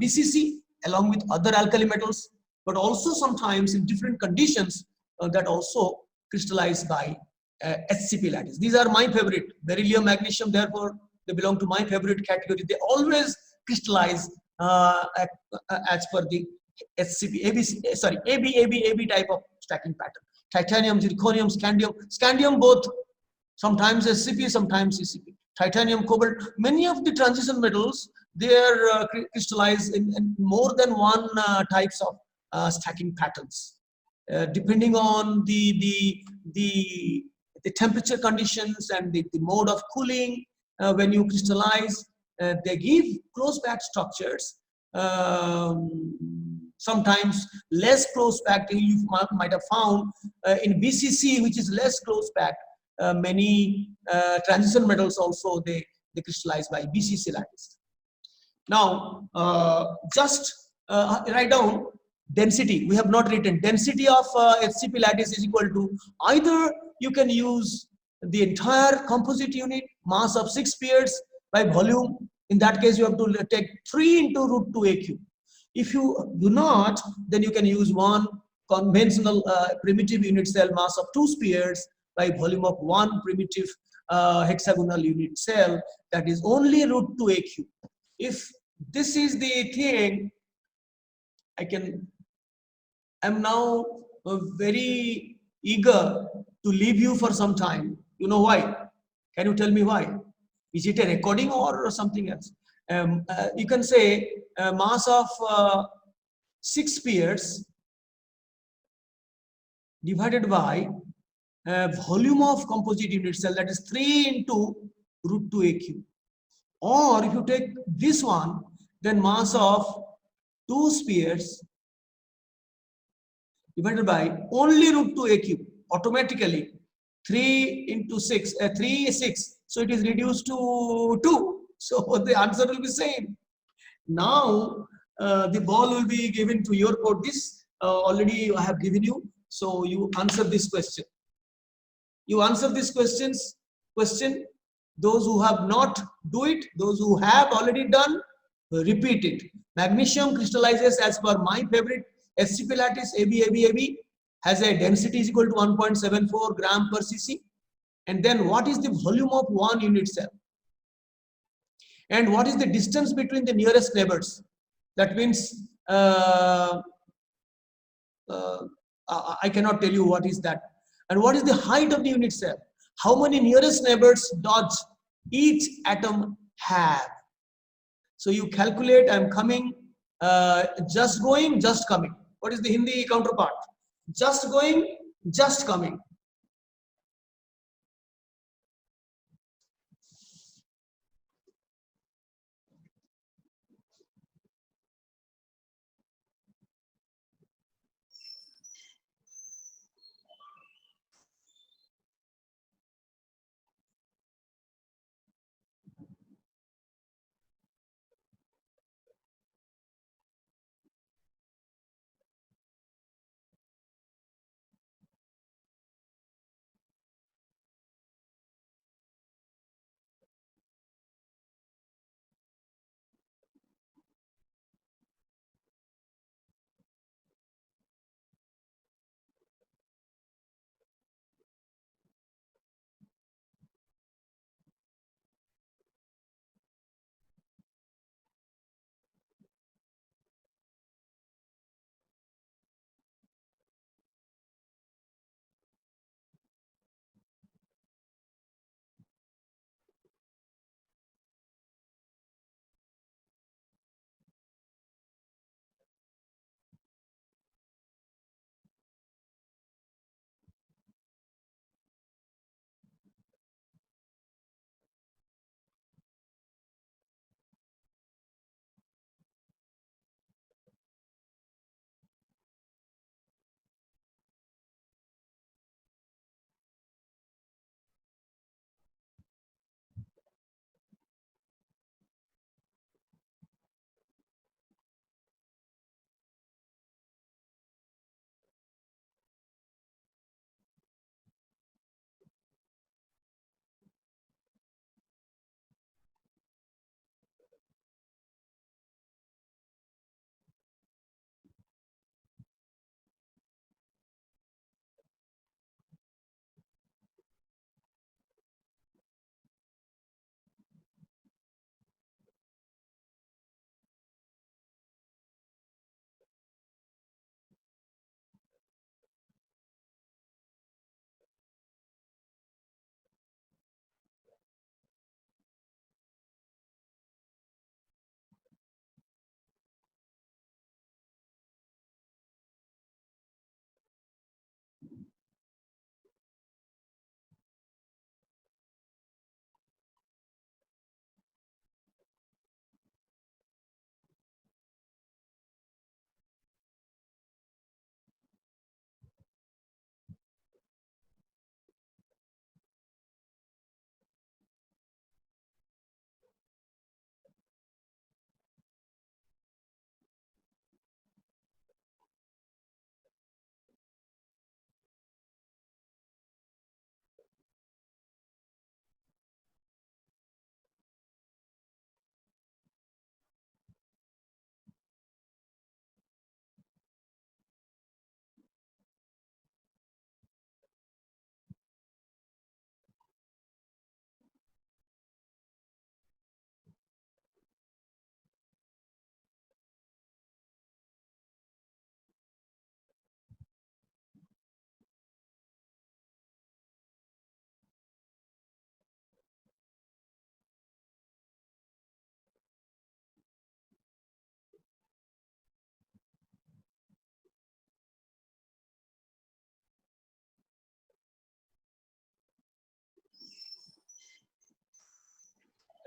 BCC along with other alkali metals, but also sometimes in different conditions that also crystallize by HCP lattice. These are my favorite, beryllium, magnesium. Therefore, they belong to my favorite category. They always crystallize as per the HCP, ABC, sorry, AB type of stacking pattern. Titanium, zirconium, scandium both, sometimes SCP, sometimes CCP. Titanium, cobalt, many of the transition metals, they are crystallized in more than one types of stacking patterns. Depending on the the temperature conditions and the mode of cooling when you crystallize. They give close packed structures. Sometimes less close packed. You might have found in BCC, which is less close packed. Many transition metals also they crystallize by BCC lattice. Now, just write down density. We have not written density of HCP lattice is equal to, either you can use the entire composite unit mass of 6 pairs by volume. In that case, you have to take 3 into root 2 AQ. If you do not, then you can use one conventional primitive unit cell mass of 2 spheres by volume of 1 primitive hexagonal unit cell, that is only root 2 AQ. If this is the thing, I'm now very eager to leave you for some time. You know why? Can you tell me why? Is it a recording or something else? You can say mass of 6 spheres divided by volume of composite unit cell, that is 3 into root 2 AQ. Or if you take this one, then mass of 2 spheres divided by only root 2 AQ, automatically 3 into 6, 3 is 6, so it is reduced to 2. So the answer will be same. Now the ball will be given to your court. This already I have given you, so you answer this question. You answer this question. Those who have not do it, those who have already done, repeat it. Magnesium crystallizes as per my favorite HCP lattice AB, has a density is equal to 1.74 gram per cc. And then what is the volume of one unit cell? And what is the distance between the nearest neighbors? That means I cannot tell you what is that. And what is the height of the unit cell? How many nearest neighbors does each atom have? So you calculate. I'm coming, just going, just coming. What is the Hindi counterpart? Just going, just coming.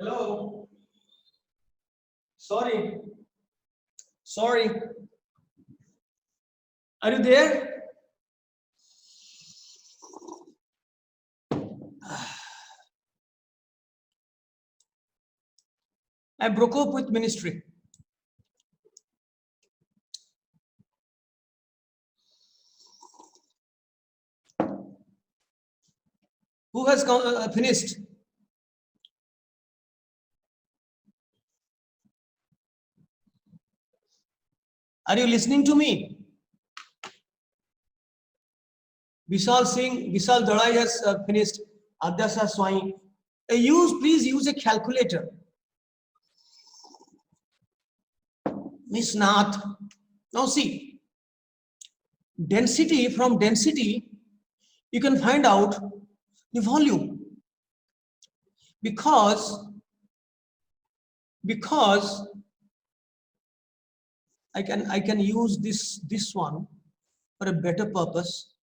Hello. Sorry. Sorry. Are you there? I broke up with ministry. Who has finished? Are you listening to me? Vishal Singh, Vishal Dalai has finished. Adyasa Swai. Please use a calculator. Miss Nath. Now see, density, from density, you can find out the volume. Because I can use this one for a better purpose.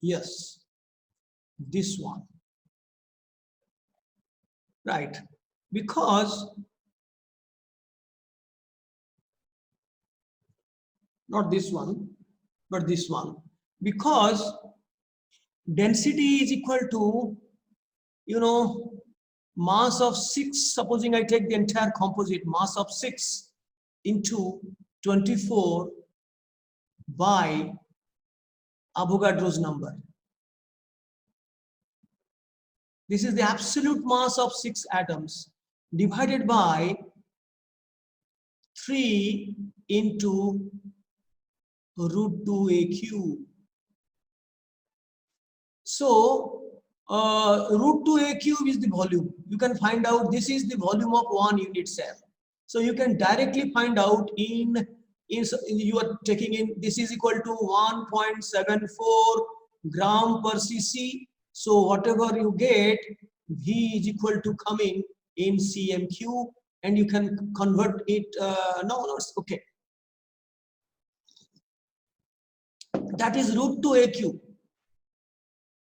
Yes, this one. Right. Because not this one, but this one. Because density is equal to, mass of 6, supposing I take the entire composite, mass of 6 into 24 by Avogadro's number. This is the absolute mass of 6 atoms divided by 3 into root 2a cube. So root 2a cube is the volume. You can find out this is the volume of 1 unit cell. So you can directly find out you are taking in, this is equal to 1.74 gram per cc. So whatever you get, V is equal to coming in cm cube, and you can convert it. No, it's okay. That is root 2a cube.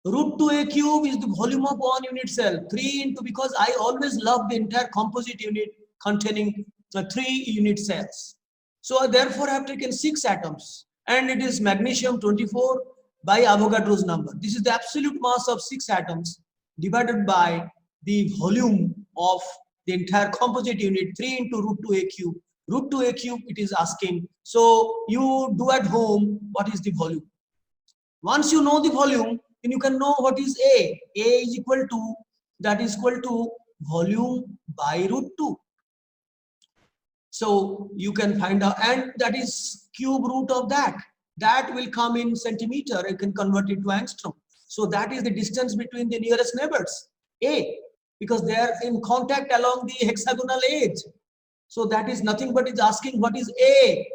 Root 2a cube is the volume of 1 unit cell. 3 into, because I always love the entire composite unit containing 3 unit cells. So therefore I have taken 6 atoms, and it is magnesium 24 by Avogadro's number. This is the absolute mass of 6 atoms divided by the volume of the entire composite unit, 3 into root 2a cube. Root 2a cube it is asking. So you do at home what is the volume. Once you know the volume, then you can know what is A. A is equal to, that is equal to volume by root 2. So you can find out, and that is cube root of that. That will come in centimeter. You can convert it to angstrom. So that is the distance between the nearest neighbors, A, because they are in contact along the hexagonal edge. So that is nothing but it's asking what is A.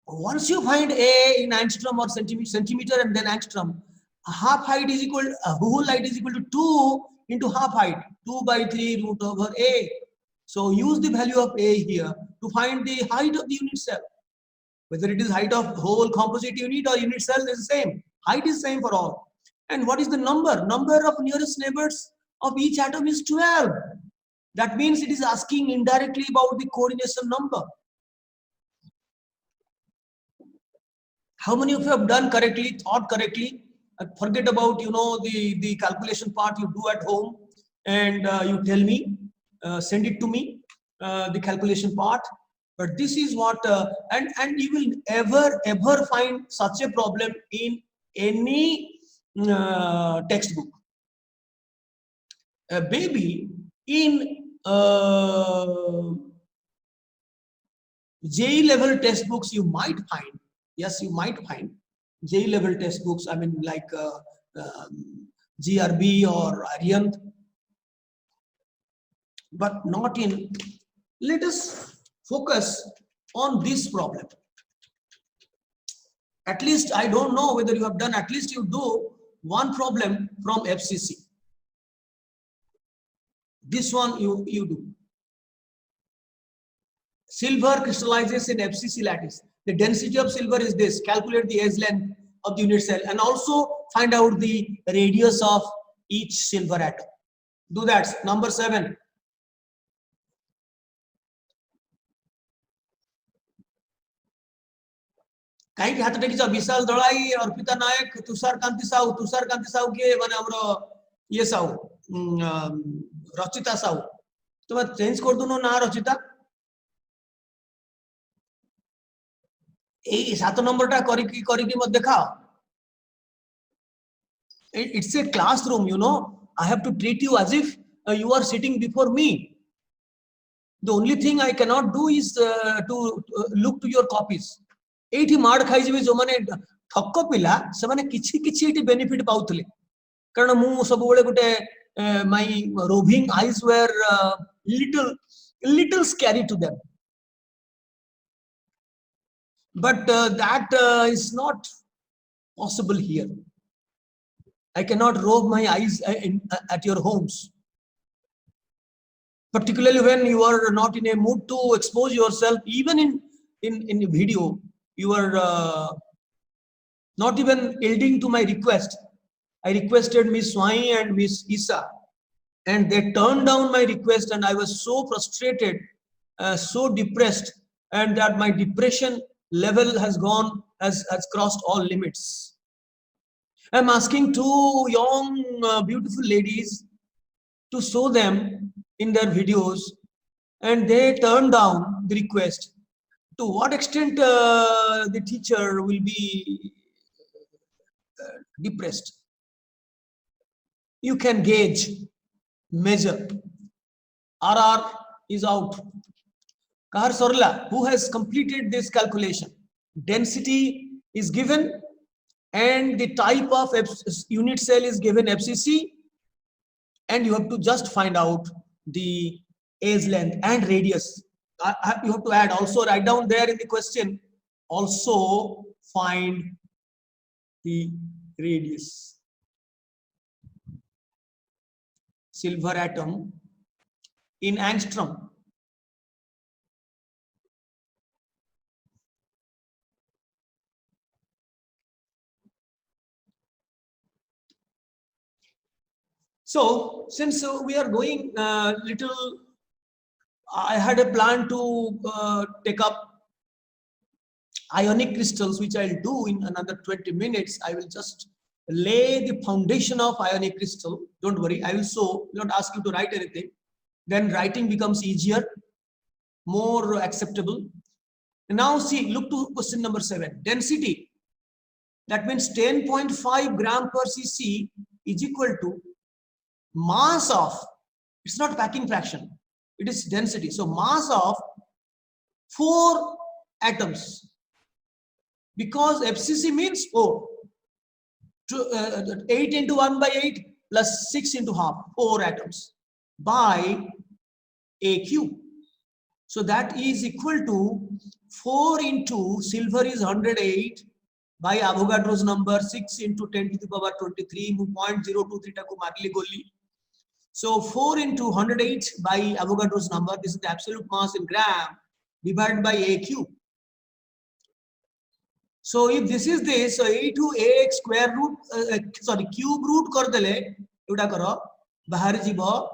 Once you find A in angstrom or centimeter and then angstrom, half height is equal, whole height is equal to 2 into half height, 2 by 3 root over A. So use the value of A here to find the height of the unit cell. Whether it is height of whole composite unit or unit cell is the same. Height is same for all. And what is the number? Number of nearest neighbors of each atom is 12. That means it is asking indirectly about the coordination number. How many of you have done correctly, thought correctly? Forget about the calculation part you do at home, and you tell me, send it to me, the calculation part. But this is what and you will ever find such a problem in any textbook. A baby in JEE level textbooks you might find. Yes, you might find JEE level textbooks. I mean, like GRB or Arihant, but not in. Let us focus on this problem. At least I don't know whether you have done. At least you do one problem from FCC. This one you do. Silver crystallizes in FCC lattice. The density of silver is this. Calculate the edge length of the unit cell and also find out the radius of each silver atom. Do that. Number 7. कहीं हाथ take विशाल दलाई अर्पिता नायक तुषार कांति साहू के माने हमरो ये साहू रचिता साहू तुम change कर दुनो ना रचिता ए 7 नंबर टा करी मत देखाओ it's a classroom, you know. I have to treat you as if you are sitting before me. The only thing I cannot do is to look to your copies. एठी मार खाई जिवे जो माने ठक्क पिला से माने किछि किछि एठी बेनिफिट पाउतले कारण मु सब बेले गुटे my roving eyes were little scary to them, but that is not possible here. I cannot rove my eyes at your homes, particularly when you are not in a mood to expose yourself. Even in a video, you are not even yielding to my request. I requested Miss Swai and Miss Isa, and they turned down my request, and I was so frustrated, so depressed, and that my depression level has crossed all limits. I'm asking 2 young, beautiful ladies to show them in their videos, and they turn down the request. To what extent the teacher will be depressed? You can gauge, measure. RR is out. Kahar Sorla, who has completed this calculation? Density is given, and the type of unit cell is given FCC, and you have to just find out the edge length and radius. You have to add, also write down there in the question, also find the radius. Silver atom in angstrom. So, since we are going little, I had a plan to take up ionic crystals, which I'll do in another 20 minutes. I will just lay the foundation of ionic crystal. Don't worry, I will show, not ask you to write anything. Then writing becomes easier, more acceptable. And now see, look to question number 7. Density. That means 10.5 gram per cc is equal to mass of, it's not packing fraction, it is density. So mass of 4 atoms, because FCC means 4. 8 into 1 by 8 plus 6 into half, 4 atoms by AQ. So that is equal to 4 into silver is 108 by Avogadro's number 6 into 10 to the power 23 0.023 taku marli goli. So 4 into 108 by Avogadro's number, this is the absolute mass in gram, divided by AQ. So if this is this, so A to AX square root, cube root kar dele, euta karo, bahar jibo,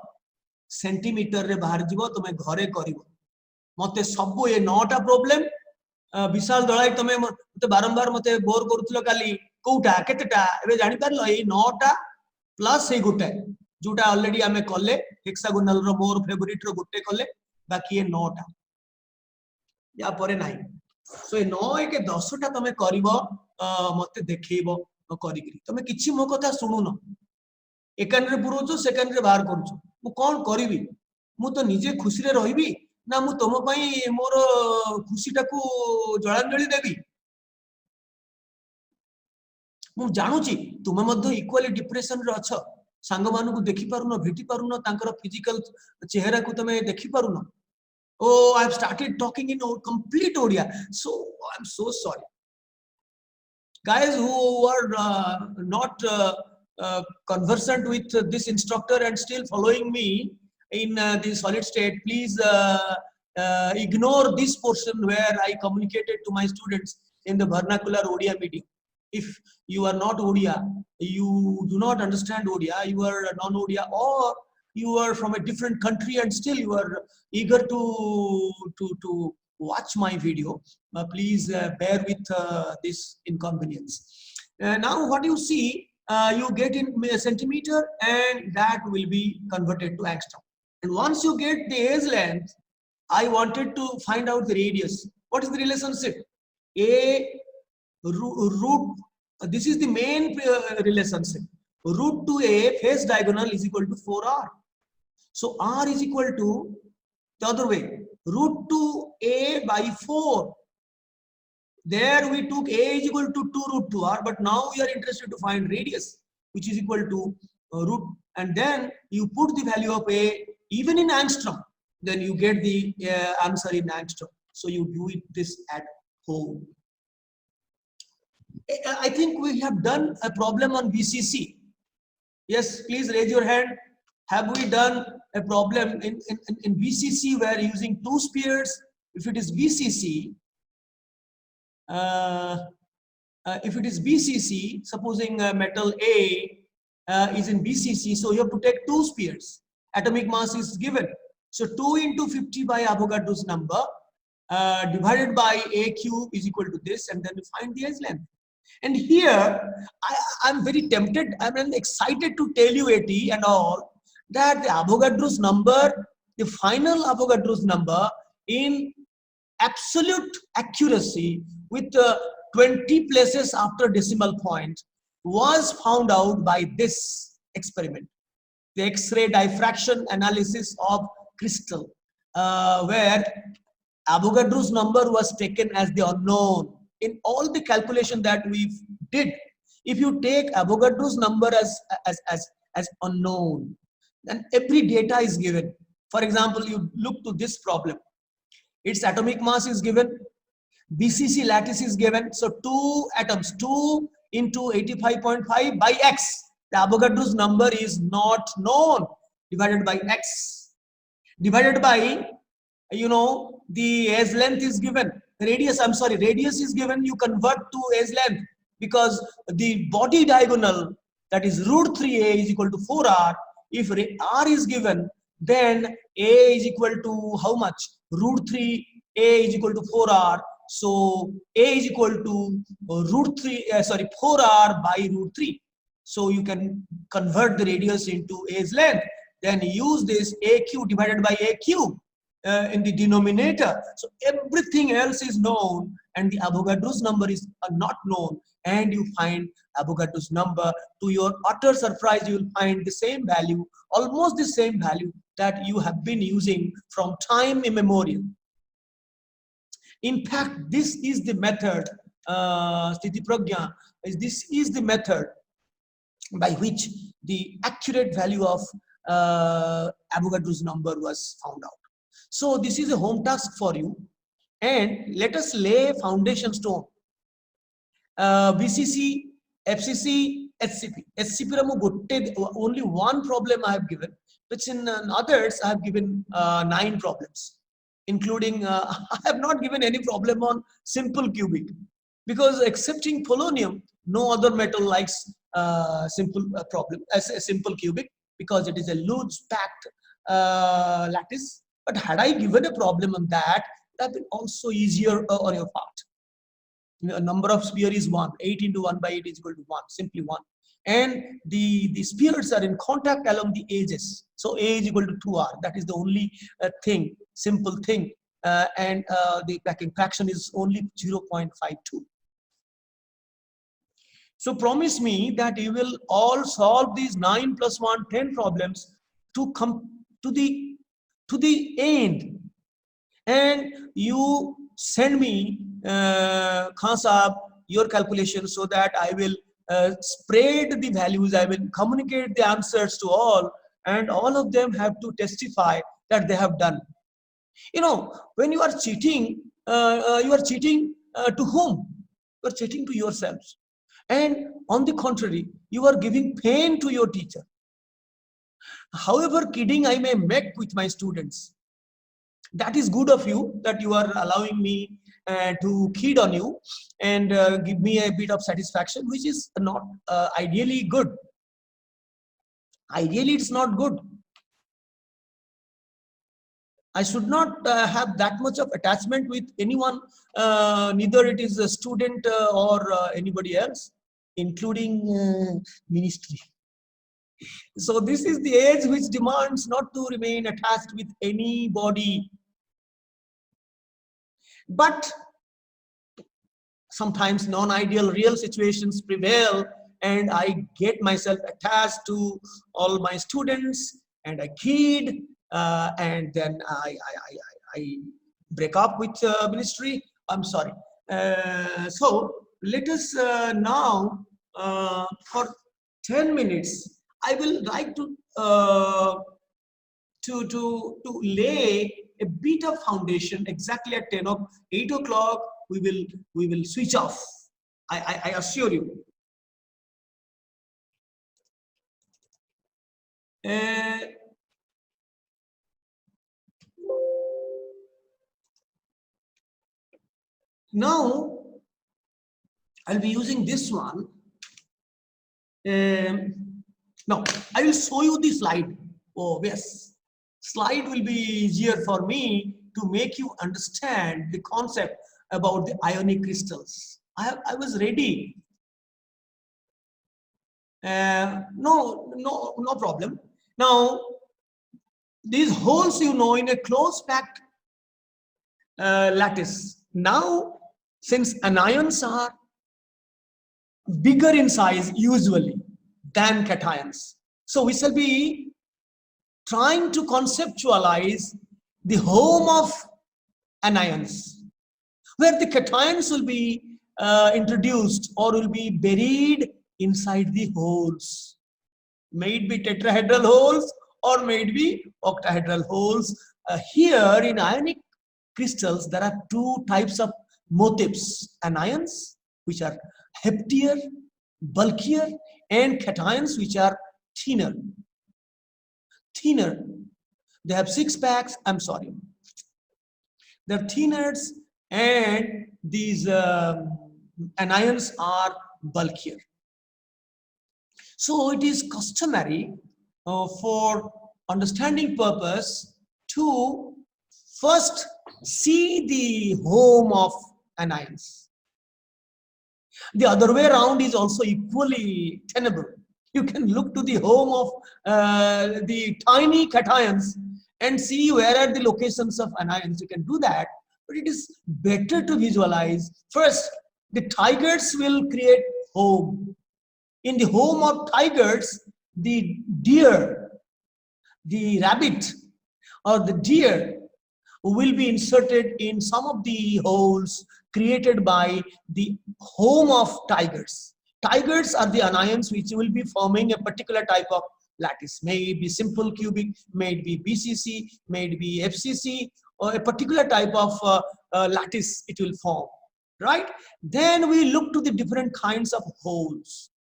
centimeter re bahar jibo, tome ghare karibo. Mate sabbo e 9ta problem, Vishal Dalai tome mate barambar mate bore karuthilo kali, kouta, keteta, ebe jani parlo, e 9ta plus e gote. जोटा already आमे कले hexagonal रो मोर favourite रो गुटे कले बाकी ये 9टा या परे नाही सो ए 9 के 10टा तमे करिवो मते देखैबो करिकरी तमे किछि मो कथा सुनुनो एकान रे पुरोचो सेकंड रे बाहर करछो मु कोन करिवि मु तो निजे खुशी रे रहिबि ना मु तम पई मोर खुशीटा को जळांजळी देबी मु जानुची तुमे मध्ये इक्वली डिप्रेशन रे अछ सांग मानु को देखि पारुनो भेटी पारुनो तांकर फिजिकल चेहरा को तमे देखि पारुनो oh I have started talking in complete Odia, so I'm so sorry guys who are not conversant with this instructor and still following me in the solid state. Please ignore this portion where I communicated to my students in the vernacular Odia medium. If you are not Odia, you do not understand Odia, you are non-Odia, or you are from a different country and still you are eager to watch my video, please bear with this inconvenience. Now what you see, you get in centimeter and that will be converted to angstrom. And once you get the edge length, I wanted to find out the radius. What is the relationship? A root, this is the main relationship. Root to A face diagonal is equal to 4R. So R is equal to the other way, root to A by 4. There we took A is equal to 2 root 2R, but now we are interested to find radius, which is equal to root, and then you put the value of A even in angstrom, then you get the answer in angstrom. So you do it this at home. I think we have done a problem on VCC. Yes, please raise your hand. Have we done a problem in VCC where using two spheres? If it is VCC, supposing metal A is in VCC, so you have to take two spheres. Atomic mass is given. So 2 into 50 by Avogadro's number divided by A cube is equal to this, and then you find the edge length. And here, I'm very tempted, I'm excited to tell you AT and all, that the Avogadro's number, the final Avogadro's number in absolute accuracy with 20 places after decimal point was found out by this experiment. The X-ray diffraction analysis of crystal, where Avogadro's number was taken as the unknown. In all the calculation that we did, if you take Avogadro's number as unknown, then every data is given. For example, you look to this problem. Its atomic mass is given, BCC lattice is given. So 2 atoms, 2 into 85.5 by X. The Avogadro's number is not known, divided by X. Divided by, the edge length is given. Radius is given, you convert to edge length, because the body diagonal, that is root 3A is equal to 4R. If R is given, then A is equal to how much? Root 3A is equal to 4R. So A is equal to 4R by root 3. So you can convert the radius into A's length. Then use this AQ divided by AQ in the denominator. So everything else is known and the Avogadro's number is not known, and you find Avogadro's number. To your utter surprise, you will find the same value, almost the same value that you have been using from time immemorial. In fact, this is the method, Sthiti Pragya, this is the method by which the accurate value of Avogadro's number was found out. So this is a home task for you, and let us lay foundation stone. BCC, FCC, SCP. SCP only one problem I have given, which in others I have given 9 problems, including I have not given any problem on simple cubic, because excepting polonium, no other metal likes simple problem as a simple cubic, because it is a loose packed lattice. But had I given a problem on that, that would be also easier on your part. The number of sphere is 1. 8 into 1 by 8 is equal to 1, simply 1. And the spheres are in contact along the edges. So A is equal to 2R. That is the only thing, simple thing. And the packing fraction is only 0.52. So promise me that you will all solve these 9 plus 1, 10 problems to come to the end, and you send me Khan Sahab your calculation, so that I will spread the values, I will communicate the answers to all, and all of them have to testify that they have done. When you are cheating, you are cheating to whom? You are cheating to yourselves. And on the contrary, you are giving pain to your teacher. However kidding I may make with my students, That is good of you that you are allowing me to kid on you and give me a bit of satisfaction, which is not ideally good. Ideally, it's not good. I should not have that much of attachment with anyone, neither it is a student or anybody else, including ministry. So this is the age which demands not to remain attached with anybody. But sometimes non-ideal real situations prevail, and I get myself attached to all my students, and I kid, and then I break up with ministry. I'm sorry. So let us now for 10 minutes. I will like to lay a bit of foundation. Exactly at 8 o'clock we will switch off. I assure you. Now I'll be using this one. Now I will show you the slide. Oh yes, slide will be easier for me to make you understand the concept about the ionic crystals. I was ready. No problem. Now these holes, you know, in a close packed lattice. Now, since anions are bigger in size usually than cations, so we shall be trying to conceptualize the home of anions, where the cations will be introduced or will be buried inside the holes. May it be tetrahedral holes or may it be octahedral holes. Here in ionic crystals, there are two types of motifs: anions, which are heftier, bulkier, and cations, which are thinner. They have six packs. I'm sorry. They're thinners, and these anions are bulkier. So it is customary for understanding purpose to first see the home of anions. The other way around is also equally tenable. You can look to the home of the tiny cations and see where are the locations of anions. You can do that, but it is better to visualize. First, the tigers will create home. In the home of tigers, the deer, the rabbit, or the deer will be inserted in some of the holes created by the home of tigers. Tigers are the anions which will be forming a particular type of lattice. May it be simple cubic, may it be BCC, may it be FCC, or a particular type of lattice it will form, right? Then we look to the different kinds of holes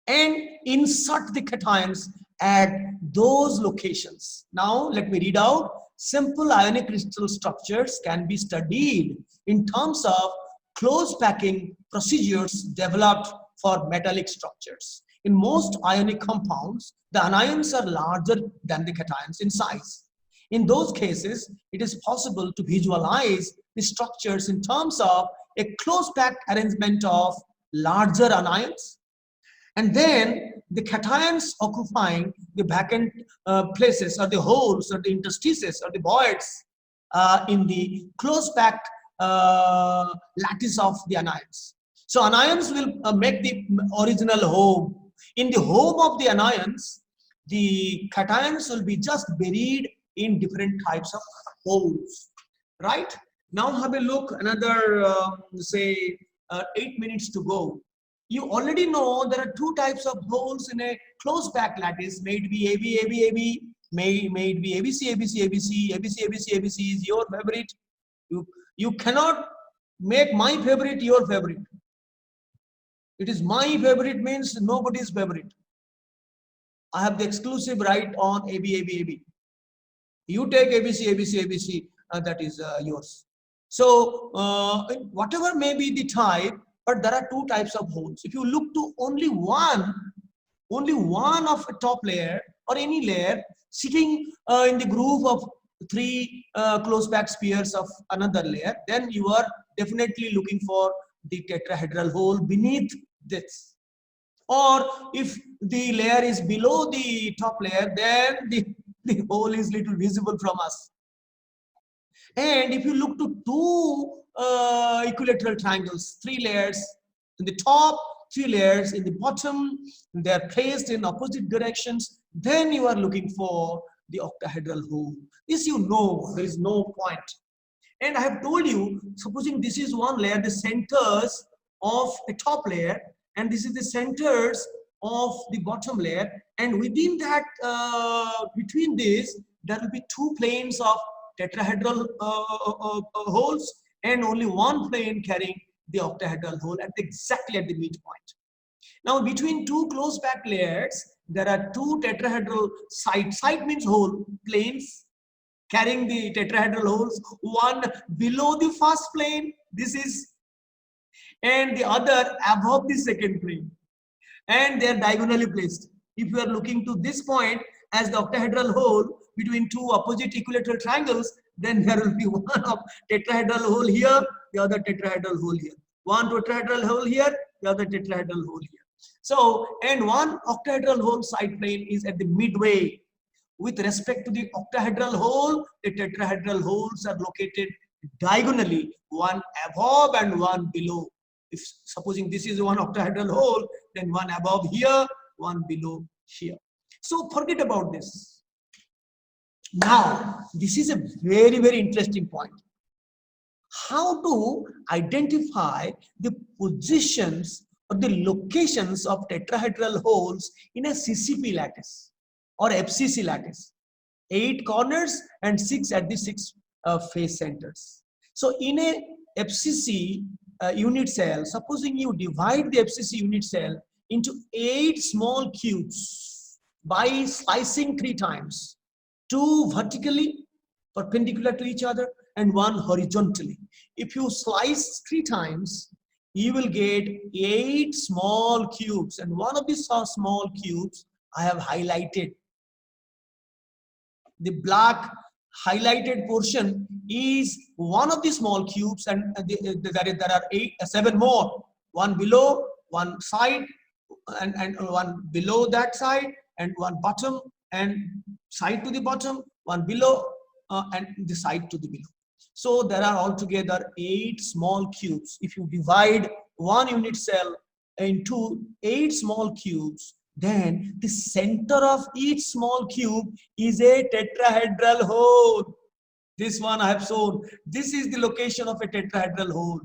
and insert the cations at those locations. Now let me read out. Simple ionic crystal structures can be studied in terms of close packing procedures developed for metallic structures. In most ionic compounds, the anions are larger than the cations in size. In those cases, it is possible to visualize the structures in terms of a close packed arrangement of larger anions, and then the cations occupying the vacant places or the holes or the interstices or the voids in the close packed lattice of the anions. So anions will make the original home. In the home of the anions, the cations will be just buried in different types of holes, right? Now have a look, another say 8 minutes to go. You already know there are two types of holes in a close packed lattice. May it be AB, AB, AB, may it be ABC, ABC, ABC, ABC, ABC, ABC is your favorite. You cannot make my favorite your favorite. It is my favorite means nobody's favorite. I have the exclusive right on AB, AB, AB. You take ABC, ABC, ABC. that is yours. So whatever may be the type, but there are two types of holes. If you look to only one of a top layer or any layer sitting in the groove of three close packed spheres of another layer, then you are definitely looking for the tetrahedral hole beneath this. Or if the layer is below the top layer, then the hole is little visible from us. And if you look to two equilateral triangles, three layers in the top, three layers in the bottom, they are placed in opposite directions, then you are looking for the octahedral hole. This you know, there is no point. And I have told you, supposing this is one layer, the centers of a top layer, and this is the centers of the bottom layer, and within that, between this, there will be two planes of tetrahedral holes, and only one plane carrying the octahedral hole exactly at the midpoint. Now, between two close packed layers, there are two tetrahedral sides. Side means hole, planes carrying the tetrahedral holes, one below the first plane, this is, and the other above the second plane, and they are diagonally placed. If you are looking to this point as the octahedral hole between two opposite equilateral triangles, then there will be one of tetrahedral hole here, the other tetrahedral hole here. One tetrahedral hole here, the other tetrahedral hole here. So, and one octahedral hole side plane is at the midway. With respect to the octahedral hole, the tetrahedral holes are located diagonally, one above and one below. If supposing this is one octahedral hole, then one above here, one below here. So forget about this. Now, this is a very, very interesting point. How to identify the positions or the locations of tetrahedral holes in a CCP lattice or FCC lattice, 8 corners and 6 at the 6 face centers. So in a FCC unit cell, supposing you divide the FCC unit cell into 8 small cubes by slicing 3 times, 2 vertically perpendicular to each other and 1 horizontally. If you slice 3 times, you will get 8 small cubes, and one of these small cubes I have highlighted. The black highlighted portion is one of the small cubes, and there are 7 more, one below, one side, and one below that side, and one bottom and side to the bottom, one below and the side to the below. So there are altogether 8 small cubes. If you divide one unit cell into 8 small cubes, then the center of each small cube is a tetrahedral hole. This one I have shown. This is the location of a tetrahedral hole.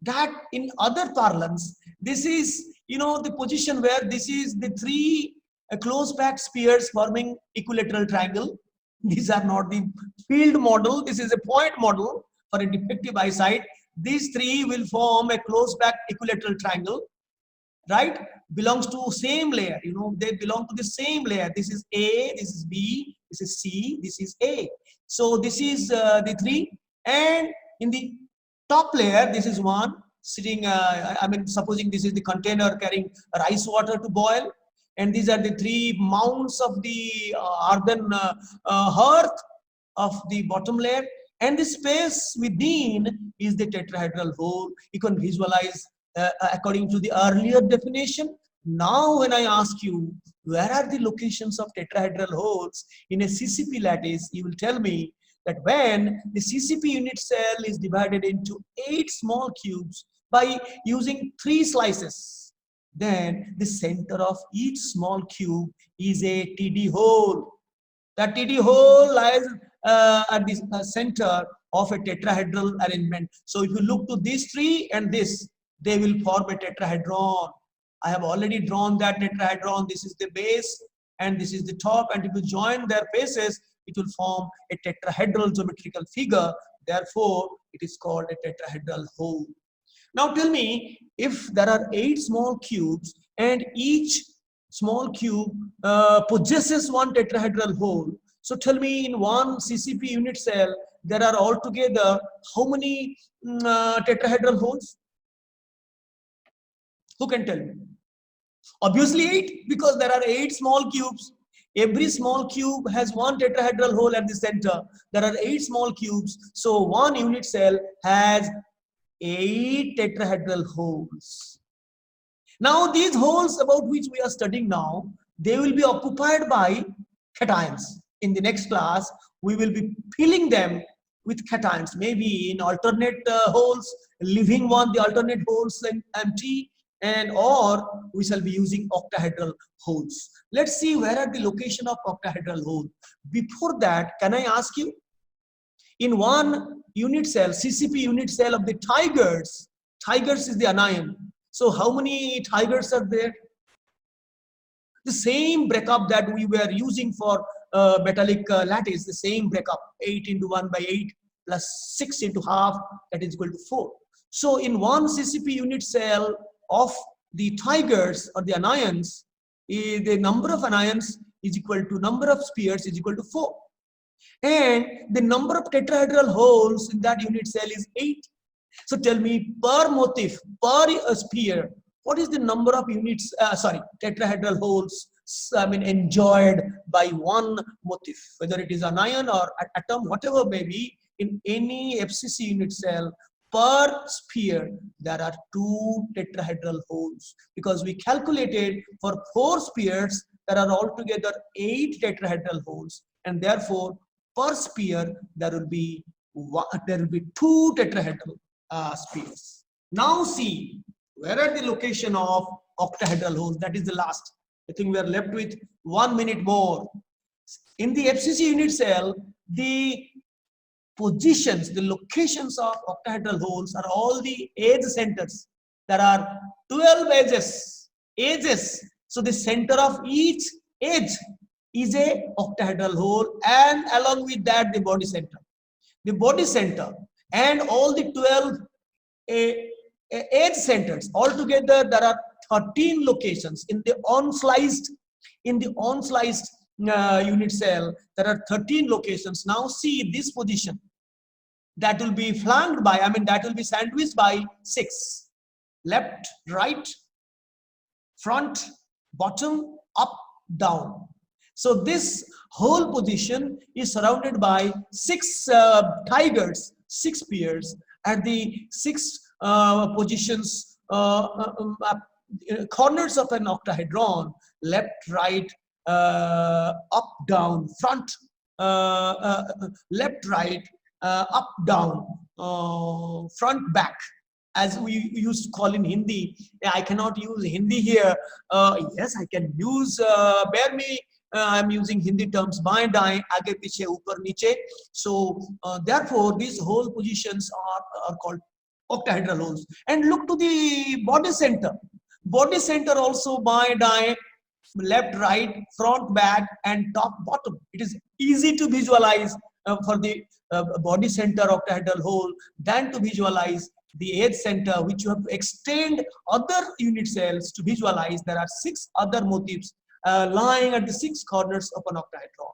That in other parlance, this is, the position where this is the 3 close packed spheres forming equilateral triangle. These are not the field model. This is a point model for a defective eyesight. These 3 will form a close packed equilateral triangle, right? Belongs to same layer. They belong to the same layer. This is A, this is B, this is C, this is A. So this is the 3, and in the top layer, this is one sitting. Supposing this is the container carrying rice water to boil. And these are the 3 mounds of the earthen hearth of the bottom layer. And the space within is the tetrahedral hole. You can visualize according to the earlier definition. Now, when I ask you, where are the locations of tetrahedral holes in a CCP lattice, you will tell me that when the CCP unit cell is divided into 8 small cubes by using 3 slices, then the center of each small cube is a TD hole. That TD hole lies at the center of a tetrahedral arrangement. So if you look to these 3 and this, they will form a tetrahedron. I have already drawn that tetrahedron. This is the base and this is the top, and if you join their faces, it will form a tetrahedral geometrical figure. Therefore, it is called a tetrahedral hole. Now tell me, if there are 8 small cubes and each small cube possesses one tetrahedral hole, so tell me, in one CCP unit cell, there are altogether how many tetrahedral holes? Who can tell me? Obviously 8, because there are 8 small cubes. Every small cube has one tetrahedral hole at the center. There are 8 small cubes. So one unit cell has 8 tetrahedral holes. Now these holes about which we are studying now, they will be occupied by cations. In the next class, we will be filling them with cations, maybe in alternate holes, leaving the alternate holes empty, and or we shall be using octahedral holes. Let's see where are the location of octahedral hole. Before that, can I ask you, in one unit cell, CCP unit cell of the tigers is the anion. So how many tigers are there? The same breakup that we were using for metallic lattice, the same breakup, 8 into 1 by 8 plus 6 into half, that is equal to 4. So in one CCP unit cell of the tigers or the anions, the number of anions is equal to number of spheres is equal to 4. And the number of tetrahedral holes in that unit cell is 8. So tell me, per motif, per sphere, what is the number of units, tetrahedral holes, enjoyed by one motif, whether it is anion or atom, whatever may be, in any FCC unit cell, per sphere, there are 2 tetrahedral holes, because we calculated for 4 spheres, there are altogether 8 tetrahedral holes, and therefore, per sphere, there will be 2 tetrahedral spheres. Now see, where are the location of octahedral holes? That is the last. I think we are left with 1 minute more. In the FCC unit cell, the positions, the locations of octahedral holes are all the edge centers. There are 12 edges. So the center of each edge is a octahedral hole, and along with that the body center. The body center and all the 12 edge centers. Altogether, there are 13 locations in the on-sliced unit cell. There are 13 locations. Now see this position. That will be flanked by, that will be sandwiched by 6. Left, right, front, bottom, up, down. So this whole position is surrounded by 6 tigers, 6 pairs, at the 6 positions, corners of an octahedron: left, right, up, down, front, left, right, up, down, front, back, as we used to call in Hindi. I cannot use Hindi here. Yes, I can use, bear me, I'm using Hindi terms, baएं दाएं, आगे पीछे, ऊपर नीचे. So therefore these whole positions are called octahedral holes. And look to the body center. Body center also baएं दाएं, left, right, front, back, and top, bottom. It is easy to visualize for the body center octahedral hole than to visualize the edge center, which you have to extend other unit cells to visualize. There are 6 other motifs lying at the 6 corners of an octahedron.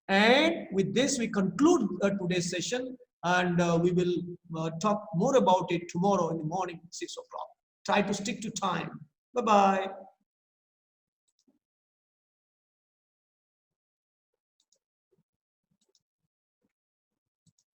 And with this, we conclude today's session, and we will talk more about it tomorrow in the morning, 6 o'clock. Try to stick to time. Bye-bye.